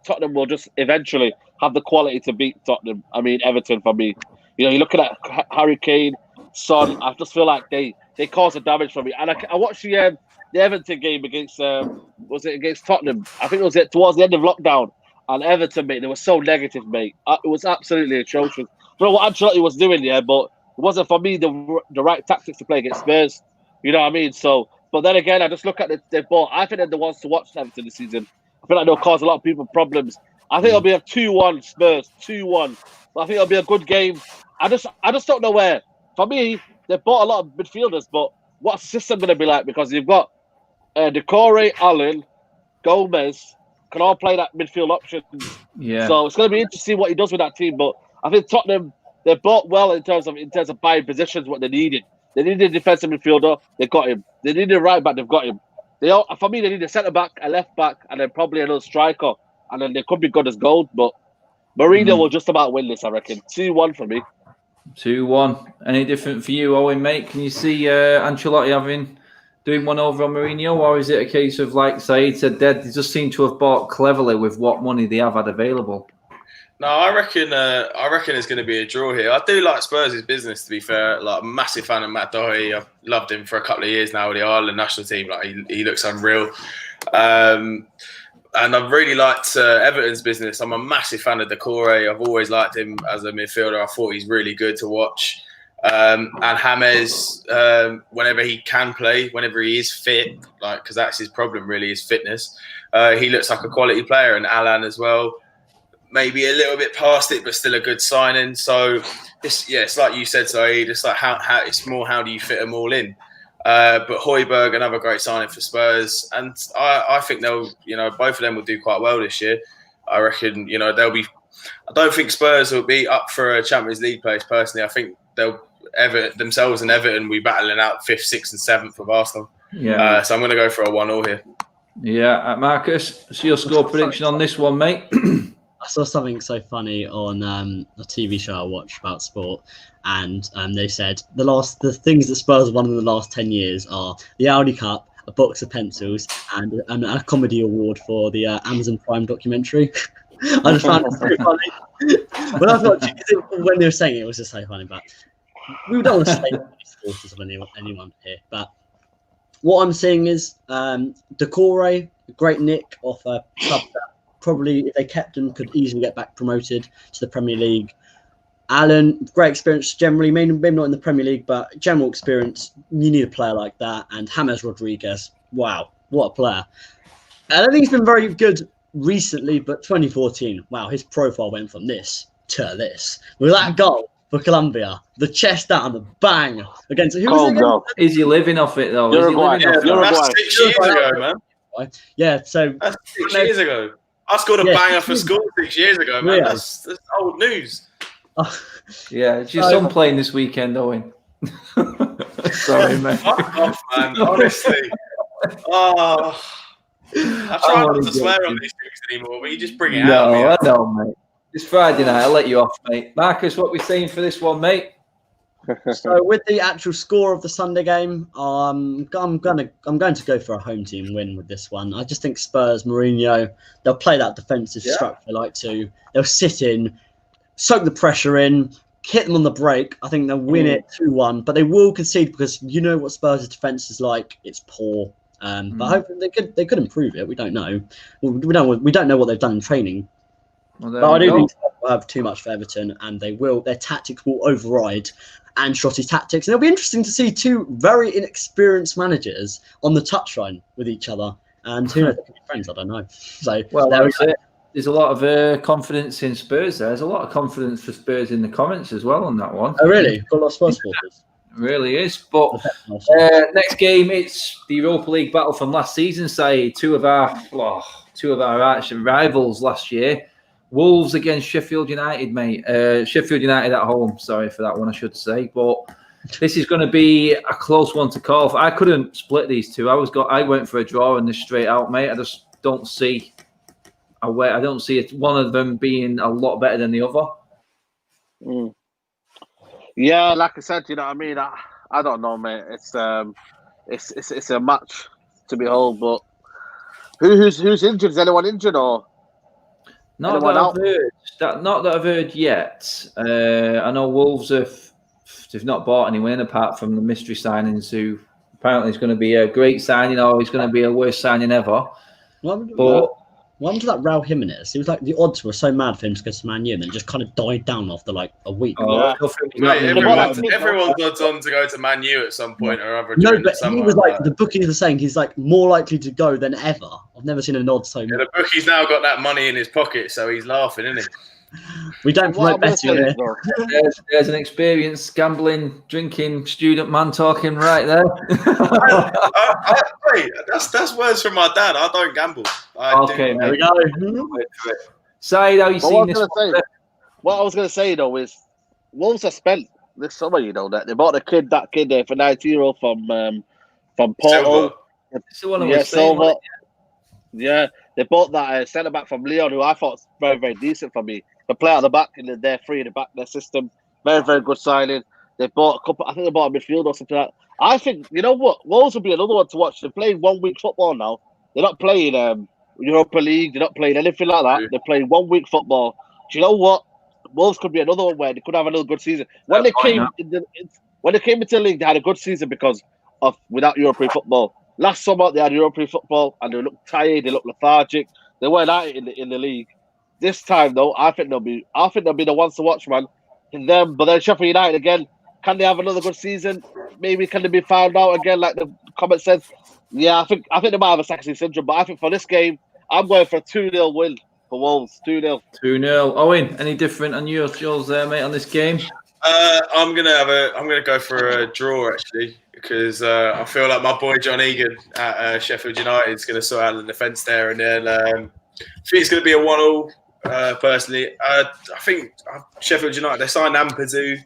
Tottenham will just eventually have the quality to beat Tottenham. I mean, Everton for me. You know, you're looking at Harry Kane, Son. I just feel like they cause a damage for me. And I watched the Everton game against was it against Tottenham? I think it was towards the end of lockdown. And Everton, mate, they were so negative, mate. It was absolutely atrocious. I don't know what Ancelotti was doing, yeah, but it wasn't for me the right tactics to play against Spurs. You know what I mean? So, but then again, I just look at their ball. I think they're the ones to watch Everton this season. I feel like they'll cause a lot of people problems. I think it'll be a 2-1 Spurs, 2-1. I think it'll be a good game. I just don't know where. For me, they've bought a lot of midfielders, but what's the system going to be like? Because you've got Decore, Allen, Gomez, can all play that midfield option. Yeah. So it's going to be interesting to see what he does with that team. But I think Tottenham, they bought well in terms of buying positions what they needed. They needed a defensive midfielder, they got him. They needed a right back, they've got him. For me, they need a centre back, a left back, and then probably another striker. And then they could be good as gold. But Mourinho will just about win this, I reckon. 2-1 for me. 2-1. Any different for you, Owen, mate? Can you see Ancelotti doing one over on Mourinho, or is it a case of, like Said said, they just seem to have bought cleverly with what money they have had available? No, I reckon it's going to be a draw here. I do like Spurs' business, to be fair. Like, I'm a massive fan of Matt Doherty. I've loved him for a couple of years now with the Ireland national team. Like, he looks unreal. And I've really liked Everton's business. I'm a massive fan of Decore. I've always liked him as a midfielder. I thought he's really good to watch. And James, whenever he can play, whenever he is fit, like, because that's his problem really, his fitness. He looks like a quality player, and Alan as well. Maybe a little bit past it, but still a good signing. So it's like you said, Saeed. It's like how it's more how do you fit them all in. But Højbjerg, another great signing for Spurs, and I think they'll, both of them will do quite well this year. I reckon, they'll be. I don't think Spurs will be up for a Champions League place personally. I think they'll. Themselves and Everton will be battling out 5th, 6th and 7th of Arsenal. Yeah. So I'm going to go for a 1-1 here. Yeah. Marcus, what's your score prediction on this one, mate? I saw something so funny on a TV show I watch about sport, and they said the things that Spurs have won in the last 10 years are the Audi Cup, a box of pencils, and a comedy award for the Amazon Prime documentary. I just found it so funny. But I thought, when they were saying it was just so funny, but we don't want to say supporters of anyone here, but what I'm seeing is Decore, great nick off a club that probably, if they kept him, could easily get back promoted to the Premier League. Alan, great experience generally, maybe not in the Premier League, but general experience. You need a player like that. And James Rodriguez, wow, what a player. I don't think he's been very good recently, but 2014, wow, his profile went from this to this. With that goal for Colombia, the chest down, the bang against who was it again? Is he living off it though? Uruguay. That's 6 years ago, man. Yeah, so that's 6 years ago. I scored a banger for school 6 years ago, man. Yeah. That's old news. Yeah, it's your son playing this weekend, Owen. Sorry, man. Fuck off, man. Honestly. I try not to swear on these things anymore, but you just bring it out. No, I know, mate. It's Friday night. I'll let you off, mate. Marcus, what are we saying for this one, mate? So with the actual score of the Sunday game, I'm going to go for a home team win with this one. I just think Spurs, Mourinho, they'll play that defensive structure they like to. They'll sit in, soak the pressure in, hit them on the break. I think they'll win it 2-1, but they will concede because you know what Spurs' defense is like. It's poor. But hopefully they could improve it. We don't know. We don't know what they've done in training. Well, but I do think they'll have too much for Everton, and their tactics will override Ancelotti's tactics. And it'll be interesting to see two very inexperienced managers on the touchline with each other. And who knows, they could be friends, I don't know. So well, that's it. there's a lot of confidence in Spurs there. There's a lot of confidence for Spurs in the comments as well on that one. Oh, really? Got a lot of Spurs supporters. It really is. But next game, it's the Europa League battle from last season, say two of our arch rivals last year. Wolves against Sheffield United, mate. Sheffield United at home. Sorry for that one, I should say. But this is going to be a close one to call. I couldn't split these two. I went for a draw in this straight out, mate. I just don't see a way. I don't see one of them being a lot better than the other. Yeah, like I said, you know what I mean. I don't know, mate. It's a match to behold, but who's injured? Is anyone injured or? Not that I've heard yet. I know Wolves they've not bought anyone apart from the mystery signings, who apparently is going to be a great signing, or he's going to be a worst signing ever. What happened to that Raul Jimenez? It was like the odds were so mad for him to go to Man U, and then just kind of died down after like a week. Everyone's odds on to go to Man U at some point or other. No, but he was like, the bookies were saying he's like more likely to go than ever. I've never seen an odds so much. The bookie's now got that money in his pocket, so he's laughing, isn't he? We don't promote betting here. There's an experienced gambling, drinking student man talking right there. Wait, that's words from my dad. I don't gamble. There we go. Said, how you seen this? What I was going to say though is, Wolves have spent this summer. You know that they bought that kid there for €90 from Porto. Silva. Yeah, they bought that centre back from Lyon, who I thought was very, very decent for me. They play at the back in their three in the back their system. Very, very good signing. They bought a couple. I think they bought a midfield or something like that. I think, you know what, Wolves will be another one to watch. They're playing 1 week football now. They're not playing Europa League. They're not playing anything like that. They're playing 1 week football. Do you know what? Wolves could be another one where they could have another good season. When they came into the league, they had a good season because of without European football. Last summer they had European football and they looked tired. They looked lethargic. They weren't out in the league. This time though, I think they'll be the ones to watch, man. But then Sheffield United again. Can they have another good season? Maybe can they be found out again, like the comment says? Yeah, I think they might have a Saxony syndrome, but I think for this game, I'm going for a 2-0 win for Wolves. 2-0. 2-0. Owen, any different on yours there, mate, on this game? I'm gonna go for a draw actually, because I feel like my boy John Egan at Sheffield United is going to sort out the defence there, and then I think it's going to be a 1-1. Personally, I think Sheffield United, they signed Ampadu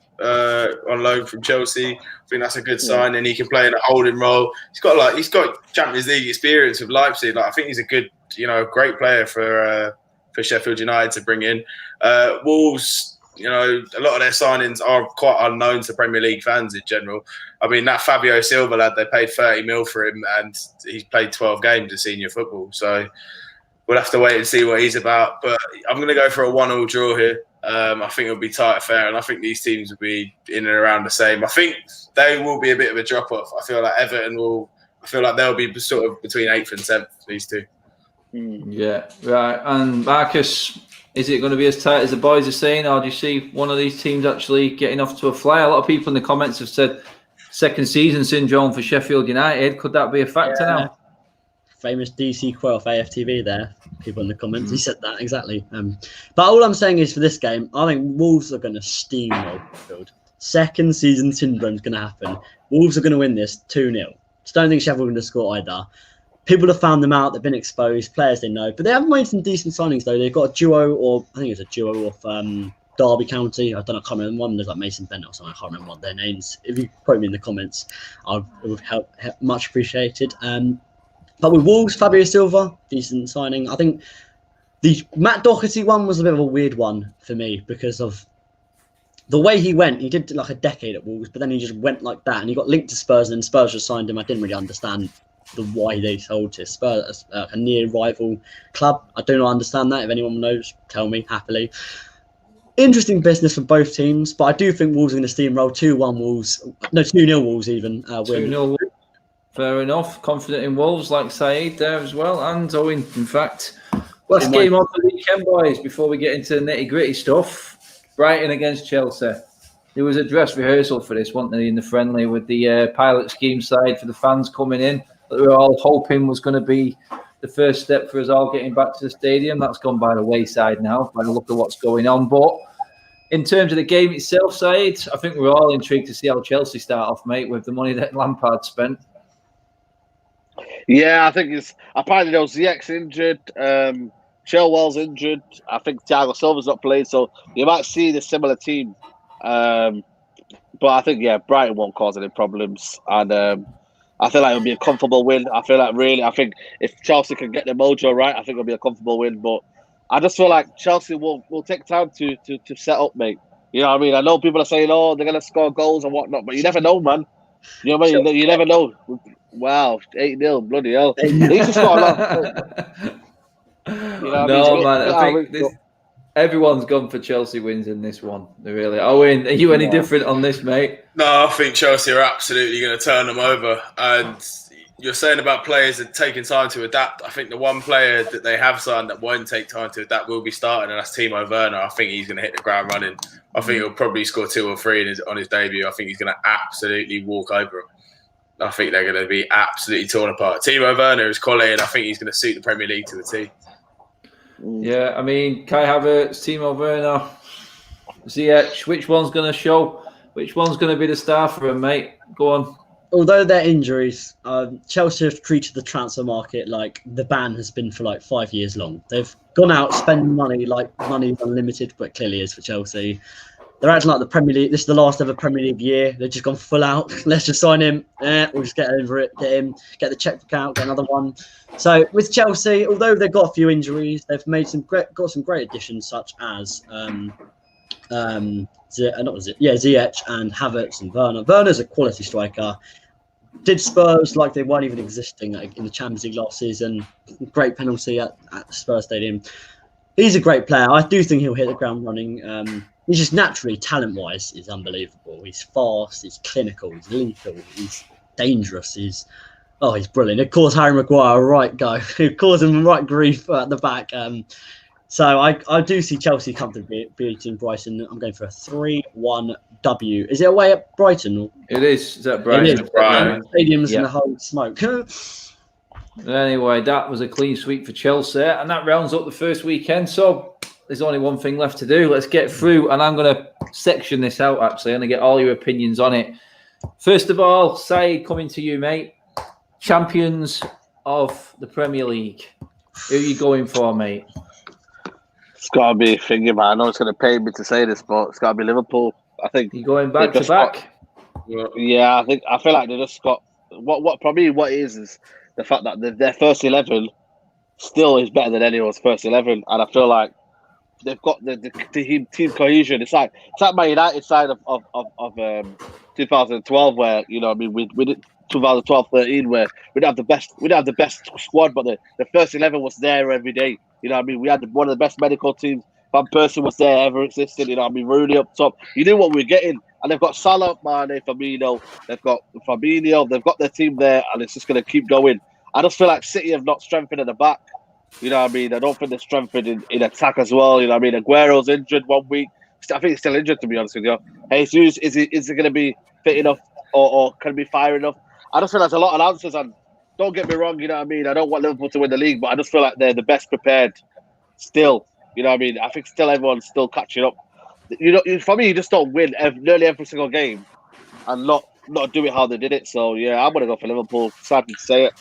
on loan from Chelsea. I think that's a good sign, and he can play in a holding role. He's got Champions League experience with Leipzig. I think he's a good, great player for Sheffield United to bring in. Wolves, a lot of their signings are quite unknown to Premier League fans in general. I mean, that Fabio Silva lad, they paid 30 mil for him, and he's played 12 games of senior football. So we'll have to wait and see what he's about. But I'm going to go for a 1-1 draw here. I think it'll be tight and fair, and I think these teams will be in and around the same. I think they will be a bit of a drop-off. I feel like Everton they'll be sort of between 8th and 7th, these two. Yeah, right. And Marcus, is it going to be as tight as the boys are saying, or do you see one of these teams actually getting off to a flyer? A lot of people in the comments have said second season syndrome for Sheffield United. Could that be a factor now? Famous DC quote off AFTV there. People in the comments, he said that exactly. But all I'm saying is for this game, I think Wolves are going to steamroll Sheffield. Second season syndrome is going to happen. Wolves are going to win this 2-0. Just don't think Sheffield are going to score either. People have found them out. They've been exposed. Players they know. But they have made some decent signings, though. They've got a duo, I think it's a duo of Derby County. I can't remember one. There's like Mason Bennett or something. I can't remember what their names. If you quote me in the comments, it would help much appreciated. But with Wolves, Fabio Silva, decent signing. I think the Matt Doherty one was a bit of a weird one for me because of the way he went. He did like a decade at Wolves, but then he just went like that. And he got linked to Spurs, and then Spurs just signed him. I didn't really understand why they sold to Spurs, a near rival club. I do not understand that. If anyone knows, tell me happily. Interesting business for both teams, but I do think Wolves are going to steamroll 2-1 Wolves. No, 2-0 Wolves even. 2-0 Wolves. Fair enough. Confident in Wolves, like Saeed there as well, and Owen, in fact. Last game on the weekend, boys, before we get into the nitty-gritty stuff. Brighton against Chelsea. There was a dress rehearsal for this, wasn't there, in the friendly with the pilot scheme side for the fans coming in. That we were all hoping was going to be the first step for us all getting back to the stadium. That's gone by the wayside now by the look of what's going on. But in terms of the game itself, Said, I think we're all intrigued to see how Chelsea start off, mate, with the money that Lampard spent. Yeah, I think it's apparently there was Ziyech's injured, Chilwell's injured. I think Thiago Silva's not played, so you might see the similar team. But I think Brighton won't cause any problems, and I feel like it'll be a comfortable win. I think if Chelsea can get their mojo right, I think it'll be a comfortable win. But I just feel like Chelsea will take time to set up, mate. You know what I mean? I know people are saying, "Oh, they're gonna score goals and whatnot," but you never know, man. You know what I mean? You never know. Wow, 8-0, bloody hell! He's just got a lot. No, man. I think everyone's gone for Chelsea wins in this one. They really. Owen, are you any different on this, mate? No, I think Chelsea are absolutely going to turn them over. And you're saying about players that taking time to adapt. I think the one player that they have signed that won't take time to adapt will be starting, and that's Timo Werner. I think he's going to hit the ground running. I think he'll probably score 2 or 3 on his debut. I think he's going to absolutely walk over them. I think they're going to be absolutely torn apart. Timo Werner is quality, and I think he's going to suit the Premier League to the T. Yeah, I mean, Kai Havertz, Timo Werner, Ziyech, which one's going to show? Which one's going to be the star for him, mate? Go on. Although they're injuries, Chelsea have treated the transfer market like the ban has been for like 5 years long. They've gone out spending money like money's unlimited, but it clearly is for Chelsea. They're acting like the Premier League. This is the last ever Premier League year. They've just gone full out. Let's just sign him. We'll just get over it. Get him. Get the checkbook out. Get another one. So with Chelsea, although they've got a few injuries, they've made got some great additions such as Ziyech and Havertz and Werner. Werner's a quality striker. Did Spurs like they weren't even existing in the Champions League last season. Great penalty at Spurs Stadium. He's a great player. I do think he'll hit the ground running. He's just naturally, talent-wise, is unbelievable. He's fast, he's clinical, he's lethal, he's dangerous. He's brilliant. It caused Harry Maguire a right go. It caused him right grief at the back. So I do see Chelsea comfortably beating Brighton. I'm going for a 3-1 W. Is it away at Brighton? Or? It is. Is that Brighton? It is. Stadiums and the whole smoke. Anyway, that was a clean sweep for Chelsea, and that rounds up the first weekend. So there's only one thing left to do. Let's get through, and I'm going to section this out, actually. I'm going to get all your opinions on it. First of all, Said, coming to you, mate. Champions of the Premier League. Who are you going for, mate? It's got to be thinking, man. I know it's going to pay me to say this, but it's got to be Liverpool. I think you're going back to back. Yeah, I feel like they just got what it is the fact that their first 11 still is better than anyone's first 11, and I feel like they've got the team cohesion. It's like Man United side of 2012, where we did 2012-13, where we didn't have the best squad, but the first 11 was there every day. You know what I mean? We had one of the best medical teams. Van Persie was there ever existed. You know what I mean? Rooney up top. You knew what we were getting. And they've got Salah, Mane, Firmino. They've got Fabinho. They've got their team there, and it's just going to keep going. I just feel like City have not strengthened at the back. You know what I mean? I don't think they're strengthened in attack as well. You know what I mean? Aguero's injured 1 week. I think he's still injured, to be honest with you. Jesus, is it going to be fit enough or can it be fire enough? I just feel there's a lot of answers, and don't get me wrong, you know what I mean? I don't want Liverpool to win the league, but I just feel like they're the best prepared still. You know what I mean? I think still everyone's still catching up. For me, you just don't win nearly every single game and not do it how they did it. So, yeah, I'm going to go for Liverpool. Sad to say it.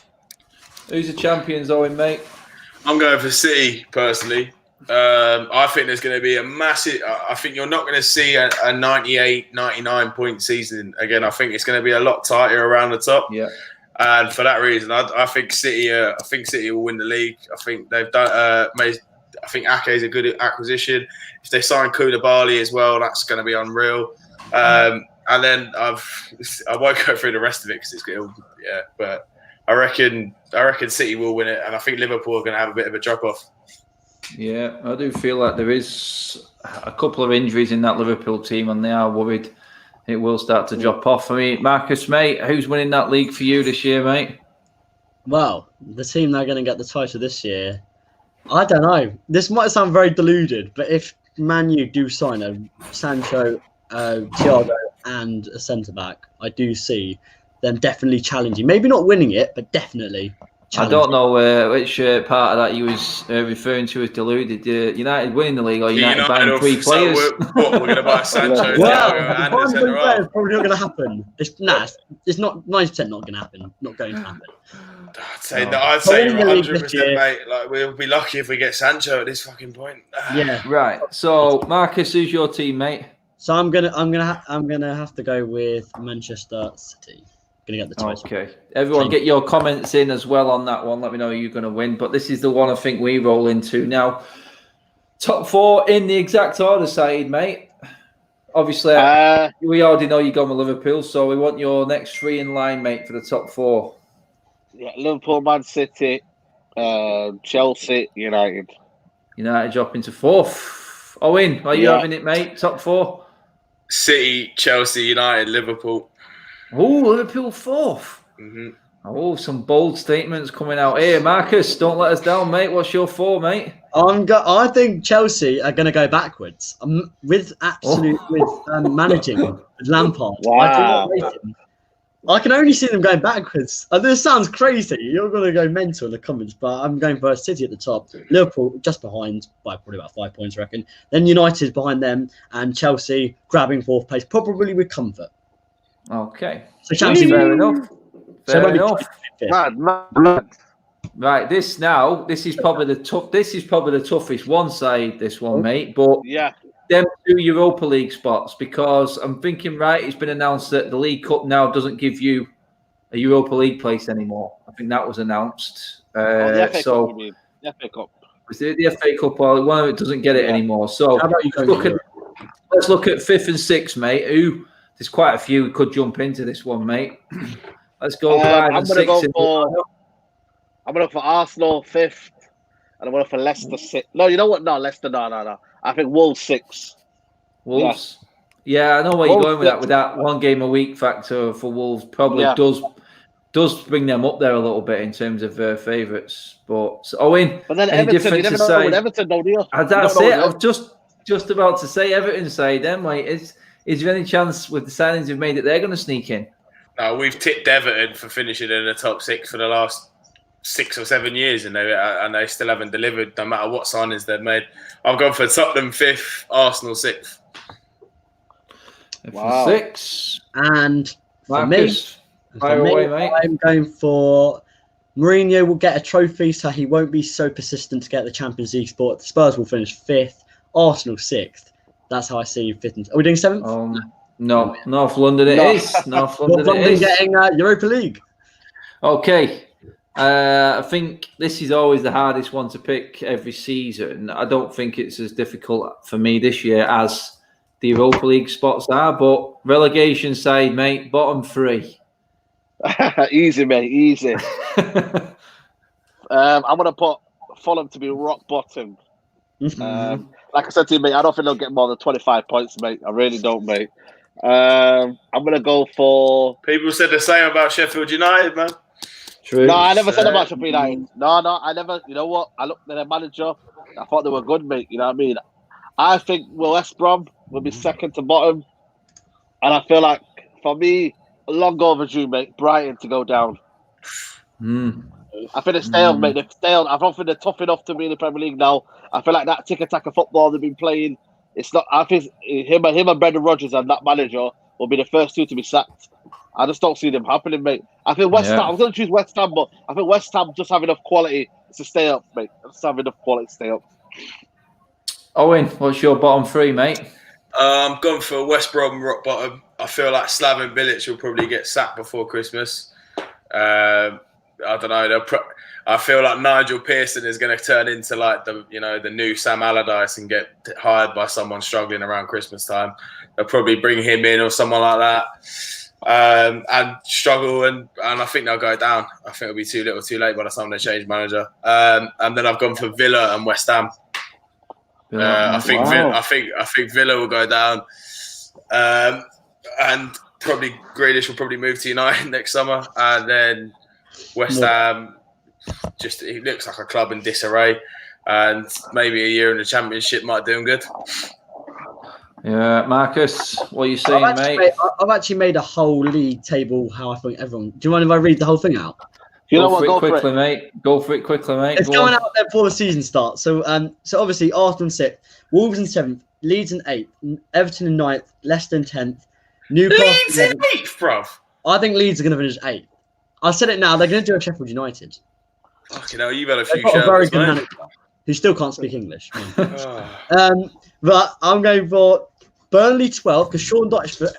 Who's the champions, Owen, mate? I'm going for City, personally. I think there's going to be a massive... I think you're not going to see a 98, 99-point season again. I think it's going to be a lot tighter around the top. Yeah. And for that reason, I think City will win the league. I think they've done... I think Ake is a good acquisition. If they sign Koulibaly as well, that's going to be unreal. And then I won't go through the rest of it because it's good. Yeah, but I reckon City will win it, and I think Liverpool are going to have a bit of a drop off. Yeah, I do feel like there is a couple of injuries in that Liverpool team, and they are worried it will start to drop off. I mean, Marcus, mate, who's winning that league for you this year, mate? Well, the team that are going to get the title this year, I don't know. This might sound very deluded, but if Man U do sign a Sancho, Thiago, and a centre back, I do see them definitely challenging. Maybe not winning it, but definitely I don't know which part of that you was referring to as deluded. United winning the league or United buying 3 players? So we're going to buy Sancho, Well, Thiago, the and centre player is half. probably not going to happen. It's not 90% not going to happen. Not going to happen. I'd say Winning the league 100%, this year- mate. Like we'll be lucky if we get Sancho at this fucking point. Yeah. Right. So, Marcus, who's your team, mate? So I'm gonna have to go with Manchester City. Gonna get the title. Okay. Everyone, get your comments in as well on that one. Let me know who you're going to win. But this is the one I think we roll into now. Top 4 in the exact order, Saeed, mate. Obviously, we already know you're going with Liverpool, so we want your next 3 in line, mate, for the top 4. Yeah, Liverpool, Man City, Chelsea, United. United dropping to 4th. Owen, are you having it, mate? Top 4? City, Chelsea, United, Liverpool. Oh, Liverpool 4th. Mm-hmm. Oh, some bold statements coming out here. Marcus, don't let us down, mate. What's your 4, mate? I think Chelsea are going to go backwards with managing with Lampard. Wow. I do not rate him. I can only see them going backwards. This sounds crazy. You're going to go mental in the comments, but I'm going for City at the top. Liverpool just behind by probably about 5 points, I reckon. Then United behind them, and Chelsea grabbing 4th place, probably with comfort. Okay. So Chelsea, fair enough. Fair enough. Mad. Right, this is probably the toughest one side, this one, mate. But Yeah. them 2 Europa League spots, because I'm thinking, right, it's been announced that the League Cup now doesn't give you a Europa League place anymore. I think that was announced. The FA so Cup, the FA Cup. was it the FA Cup or one of it doesn't get it anymore? So how about you let's look at 5th and 6th, mate. There's quite a few who could jump into this one, mate. Let's go 5 and 6. I'm going to go for Arsenal 5th, and I'm going to go for Leicester 6th. No, you know what? No, Leicester, no. I think Wolves 6th. Wolves. Yeah, I know where you're going with that. With that 1 game a week factor for Wolves, probably does bring them up there a little bit in terms of favourites. But Owen, but then any Everton, you difference never to know say? with Everton, don't you? That's it. I was just about to say Everton side. Then, mate, is there any chance with the signings you've made that they're going to sneak in? No, we've tipped Everton for finishing in the top 6 for the last 6 or 7 years, and they still haven't delivered no matter what signings they've made. I've gone for Tottenham 5th, Arsenal 6th. Wow. 6. And for Marcus, fire away, mate. I'm going for Mourinho will get a trophy, so he won't be so persistent to get the Champions League spot. The Spurs will finish 5th, Arsenal 6th. That's how I see 5th. Are we doing 7th? No, North London it is. North London it is. Getting Europa League. Okay. I think this is always the hardest one to pick every season. I don't think it's as difficult for me this year as the Europa League spots are, but relegation side, mate, bottom 3. Easy, mate, easy. I'm going to put Fulham to be rock bottom. Like I said to you, mate, I don't think they'll get more than 25 points, mate. I really don't, mate. I'm going to go for... People said the same about Sheffield United, man. True. No, I never said about Sheffield United. No, I never. You know what? I looked at their manager. I thought they were good, mate. You know what I mean? I think West Brom will be second to bottom. And I feel like, for me, long overdue, mate, Brighton to go down. I think they're stale, mate. They're stale. I don't think they're tough enough to be in the Premier League now. I feel like that tick-attack of football they've been playing, it's not. I think him and Brendan Rodgers and that manager will be the first 2 to be sacked. I just don't see them happening, mate. I think West Ham, I'm going to choose West Ham, but I think West Ham just have enough quality to stay up, mate. Just have enough quality to stay up. Owen, what's your bottom 3, mate? I'm going for West Brom rock bottom. I feel like Slaven Bilic will probably get sacked before Christmas. I don't know. I feel like Nigel Pearson is going to turn into like the new Sam Allardyce and get hired by someone struggling around Christmas time. They'll probably bring him in or someone like that. And struggle, and I think they'll go down. I think it'll be too little, too late by the time they change manager. And then I've gone for Villa and West Ham. I think Villa will go down, and probably Grealish will probably move to United next summer, and then West Ham it looks like a club in disarray, and maybe a year in the Championship might do them good. Yeah, Marcus, what are you saying, mate? I've actually made a whole league table how I think everyone... Do you mind if I read the whole thing out? You know Go what? for it Go quickly, for it. mate. Go for it quickly, mate. It's Go going on. out there before the season starts. So, obviously Arsenal in 6th, Wolves in 7th, Leeds in 8th, Everton in 9th, Leicester in 10th, Newcastle. Leeds in 8th, bruv. I think Leeds are going to finish 8th. I said it now. They're going to do a Sheffield United. Fucking hell, you've had a They've few got a very Shermans, good mate. manager who still can't speak English. Oh. But I'm going for Burnley 12th because Sean Dyche, for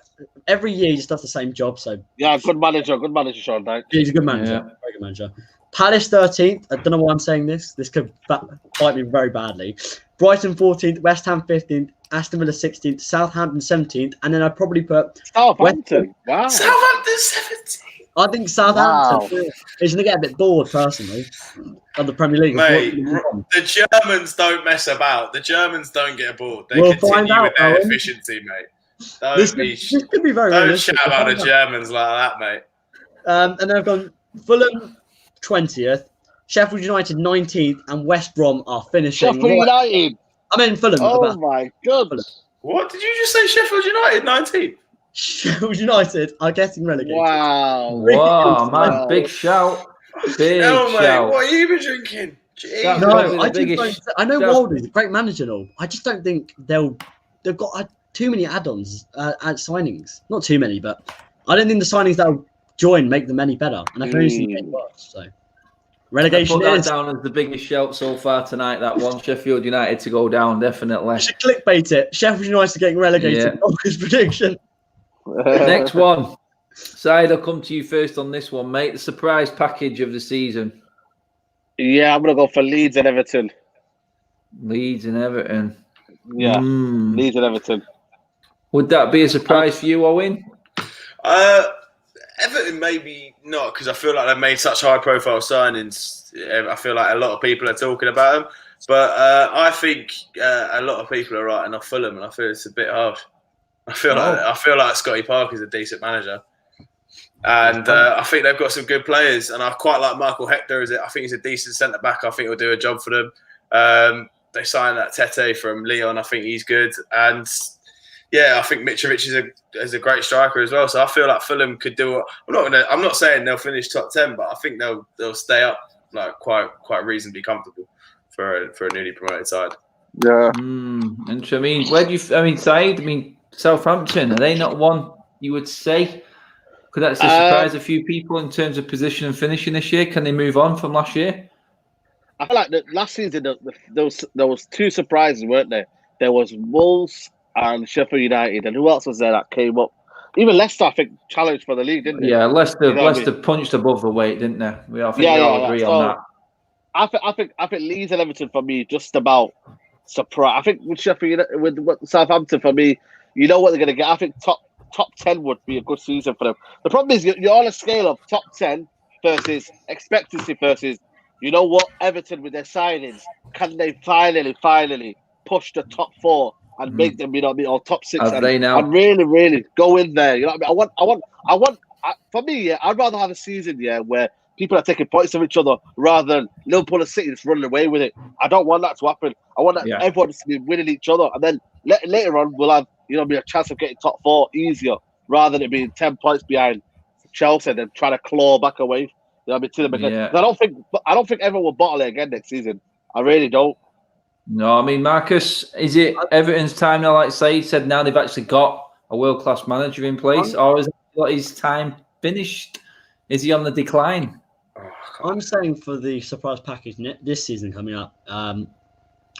every year he just does the same job. So Yeah, good manager, Sean Dyche. he's a good manager. Yeah. Very good manager. Palace 13th. I don't know why I'm saying this. This could bite me very badly. Brighton 14th, West Ham 15th, Aston Villa 16th, Southampton 17th, and then I'd probably put Southampton. Wow. Southampton 17th. I think Southampton is going to get a bit bored, personally, of the Premier League. Mate, the Germans don't mess about. The Germans don't get bored. They We'll continue find out, with their Owen. efficiency, mate. This could be very Don't realistic. shout about the Germans like that, mate. And then I've gone Fulham 20th, Sheffield United 19th, and West Brom are finishing. Sheffield United. I mean Fulham. Oh my goodness. What did you just say? Sheffield United 19th? Sheffield United are getting relegated. Wow. Wow, man. Big shout. Big Hell, mate, shout. what have you been drinking? Jeez. That- No, Probably the I just biggest- don't. I know that's- Wilder's a great manager and all. I just don't think they've got too many add-ons at signings. Not too many, but I don't think the signings that will join make them any better. And I can only see them getting worse. So I relegation put that is. down as the biggest shout so far tonight. That one, Sheffield United to go down, definitely. I should clickbait it. Sheffield United getting relegated. Yeah. August prediction. Next one. Said, I'll come to you first on this one, mate. The surprise package of the season. Yeah, I'm gonna go for Leeds and Everton. Leeds and Everton. Yeah, Leeds and Everton. Would that be a surprise for you, Owen? Everton maybe not, because I feel like they've made such high-profile signings. I feel like a lot of people are talking about them, but I think a lot of people are writing off Fulham, and I feel it's a bit harsh. I feel like Scotty Parker's a decent manager, and I think they've got some good players, and I quite like Michael Hector. I think he's a decent centre back. I think he'll do a job for them. They signed that Tete from Lyon. I think he's good, and yeah, I think Mitrovic is a great striker as well. So I feel like Fulham could do. I'm not saying they'll finish top 10, but I think they'll stay up like quite reasonably comfortable for a newly promoted side. Yeah. Interesting. Said, Southampton, are they not one you would say? Could that surprise a few people in terms of position and finishing this year? Can they move on from last year? I feel like last season there was two surprises, weren't there? There was Wolves and Sheffield United, and who else was there that came up? Even Leicester, I think, challenged for the league, didn't they? Yeah, Leicester. You know what I Leicester mean? punched above the weight, didn't they? We all agree on that. I think Leeds and Everton for me just about surprise. I think with Sheffield United, with Southampton for me, you know what they're going to get. I think top 10 would be a good season for them. The problem is you're on a scale of top 10 versus expectancy versus, you know what, Everton with their signings, can they finally push the top 4 and make them, or top 6 Have they now? and really go in there. You know what I mean? I want for me, yeah, I'd rather have a season, yeah, where people are taking points from each other rather than Liverpool and City just running away with it. I don't want that to happen. I want that everyone to be winning each other, and then later on we'll have be a chance of getting top 4 easier rather than it being 10 points behind Chelsea and then trying to claw back away. You know what I mean? To them again. Yeah. I don't think everyone will bottle it again next season. I really don't. No, I mean, Marcus, is it Everton's time now? Like Said said, now they've actually got a world-class manager in place, or is his time finished? Is he on the decline? I'm saying for the surprise package this season coming up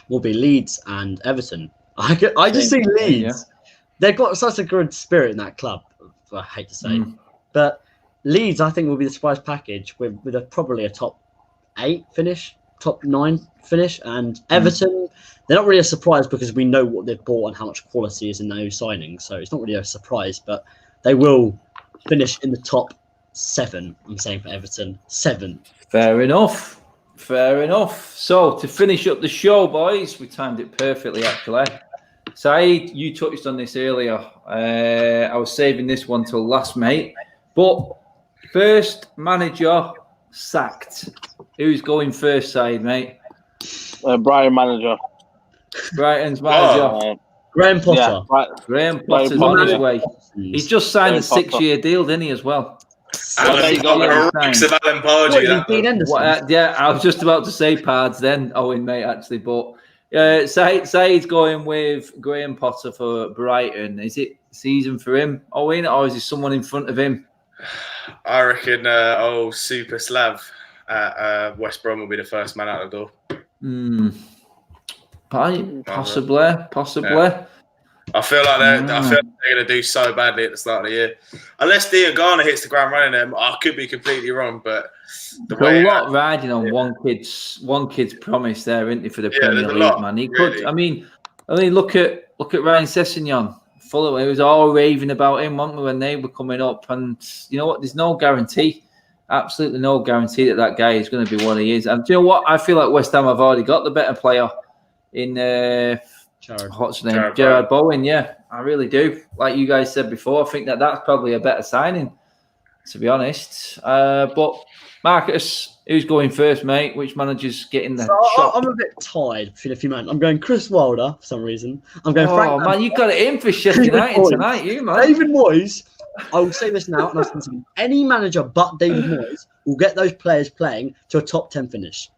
will be Leeds and Everton. I just see Leeds. Yeah. They've got such a good spirit in that club. I hate to say, but Leeds, I think, will be the surprise package with probably a top 8 finish, top 9 finish, and Everton. They're not really a surprise because we know what they've bought and how much quality is in those signings. So it's not really a surprise, but they will finish in the top 7. I'm saying for Everton, 7. Fair enough. So to finish up the show, boys, we timed it perfectly, actually. Said, you touched on this earlier. I was saving this one till last, mate. But first manager sacked. Who's going first, Said, mate? Brighton's manager. Graham Potter. Yeah, Graham Potter's on his way. He's just signed a 6-year deal, didn't he, as well? Alan Pardew. Yeah, I was just about to say Pards then, Owen, mate, actually. But Said's going with Graham Potter for Brighton. Is it season for him, Owen, or is there someone in front of him? I reckon Super Slav at West Brom will be the first man out the door. Possibly. Yeah. I feel like they're going to do so badly at the start of the year, unless Dean Garner hits the ground running. Them, I could be completely wrong, but a lot riding on one kid's promise there, isn't it, for the Premier League, man? He could. I mean, look at Ryan Sessegnon. Fulham, it was all raving about him, weren't we, when they were coming up? And you know what? There's no guarantee, absolutely no guarantee that guy is going to be what he is. And do you know what? I feel like West Ham have already got the better player in what's his name? Gerard Bowen. Yeah, I really do. Like you guys said before, I think that's probably a better signing, to be honest. But Marcus, who's going first, mate? Which manager's getting the shot? I'm a bit tired between a few men. I'm going Chris Wilder for some reason. I'm going Frank. Man, you got it in for Sheffield United tonight, you man. David Moyes. I will say this now, and I'll say any manager but David Moyes will get those players playing to a top 10 finish.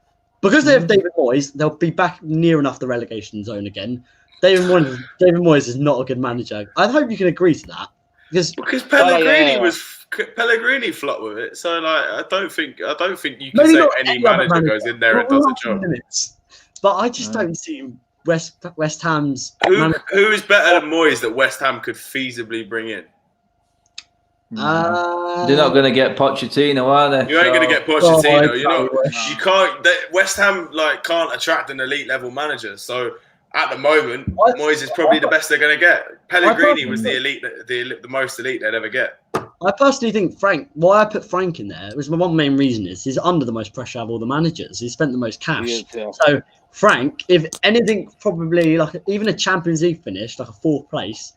Because they have David Moyes, they'll be back near enough the relegation zone again. David Moyes is not a good manager. I hope you can agree to that. Because Pellegrini flopped with it, so like I don't think you can say any manager goes in there and does a job. But I just don't see West Ham's. Who is better than Moyes that West Ham could feasibly bring in? They're not going to get Pochettino, are they? You ain't going to get Pochettino. You can't. West Ham can't attract an elite level manager. So at the moment, Moyes is probably the best they're going to get. Pellegrini was the elite, the most elite they'd ever get. I personally think why I put Frank in there was my one main reason is he's under the most pressure of all the managers. He spent the most cash. Yeah. So Frank, if anything, probably even a Champions League finish, like a 4th place,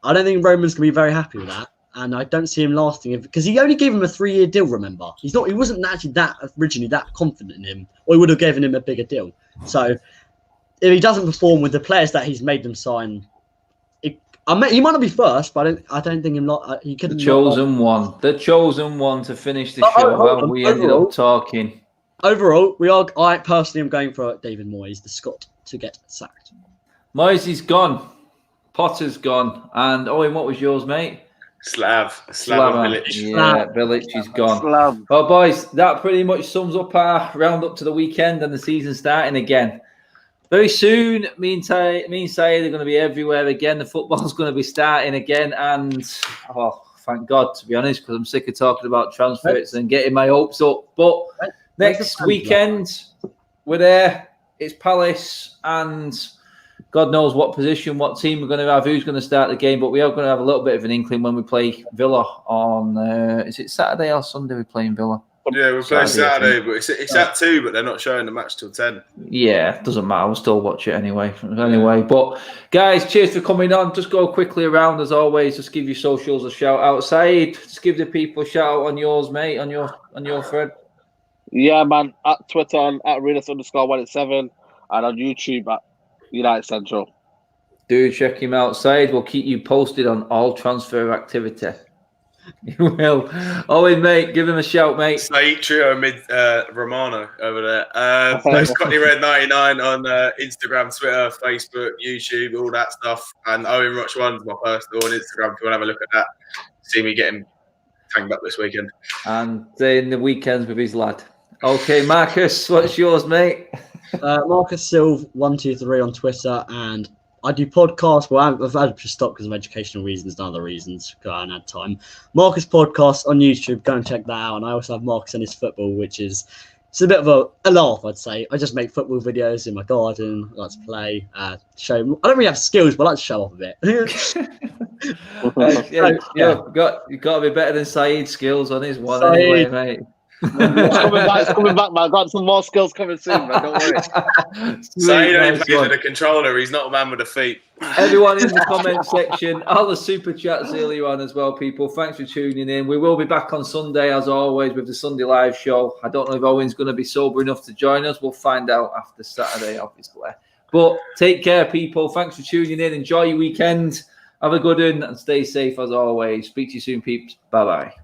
I don't think Roman's going to be very happy with that. And I don't see him lasting because he only gave him a 3-year deal. Remember, he wasn't actually originally that confident in him, or he would have given him a bigger deal. So if he doesn't perform with the players that he's made them sign, he might not be first, but I don't think he could. The chosen one to finish the show. We ended up talking. Overall, I personally am going for David Moyes, the Scot, to get sacked. Moyes is gone. Potter's gone. And Owen, what was yours, mate? Slav Bilic. Yeah, Bilic is gone. Well, boys, that pretty much sums up our roundup to the weekend and the season starting again. Very soon, me and Saeed are going to be everywhere again. The football's going to be starting again. And, thank God, to be honest, because I'm sick of talking about transfers and getting my hopes up. But next weekend, we're there. It's Palace and God knows what position, what team we're going to have, who's going to start the game. But we are going to have a little bit of an inkling when we play Villa on, is it Saturday or Sunday we're playing Villa? Yeah, we're playing Saturday, but it's at 2, but they're not showing the match till 10. Yeah, doesn't matter. We'll still watch it anyway. But guys, cheers for coming on. Just go quickly around as always. Just give your socials a shout out. Saeed, just give the people a shout out on yours, mate, on your thread. Yeah, man. At Twitter at Readers_187 and on YouTube at United Central. Do check him out, Saeed. We'll keep you posted on all transfer activity. You will. Owen, mate, give him a shout, mate. Saeed Trio Romano over there. Scotty Red 99 on Instagram, Twitter, Facebook, YouTube, all that stuff. And Owen Roch 1's my personal on Instagram if you want to have a look at that. See me getting tanked up this weekend. And in the weekends with his lad. Okay, Marcus, what's yours, mate? Marcus Silv 123 on Twitter, and I do podcasts. Well, I've had to stop because of educational reasons and other reasons because I haven't had time. Marcus podcast on YouTube. Go and check that out. And I also have Marcus and his football, which is a bit of a laugh, I'd say. I just make football videos in my garden. I like to play, show. I don't really have skills, but I like to show off a bit. You've got to be better than Saeed's skills on his one anyway, mate. It's coming back, man. I've got some more skills coming soon, man. Don't worry. Saeed only plays with a controller. He's not a man with a feet. Everyone in the comment section, all the super chats earlier on as well, people. Thanks for tuning in. We will be back on Sunday, as always, with the Sunday live show. I don't know if Owen's going to be sober enough to join us. We'll find out after Saturday, obviously. But take care, people. Thanks for tuning in. Enjoy your weekend. Have a good one and stay safe as always. Speak to you soon, peeps. Bye-bye.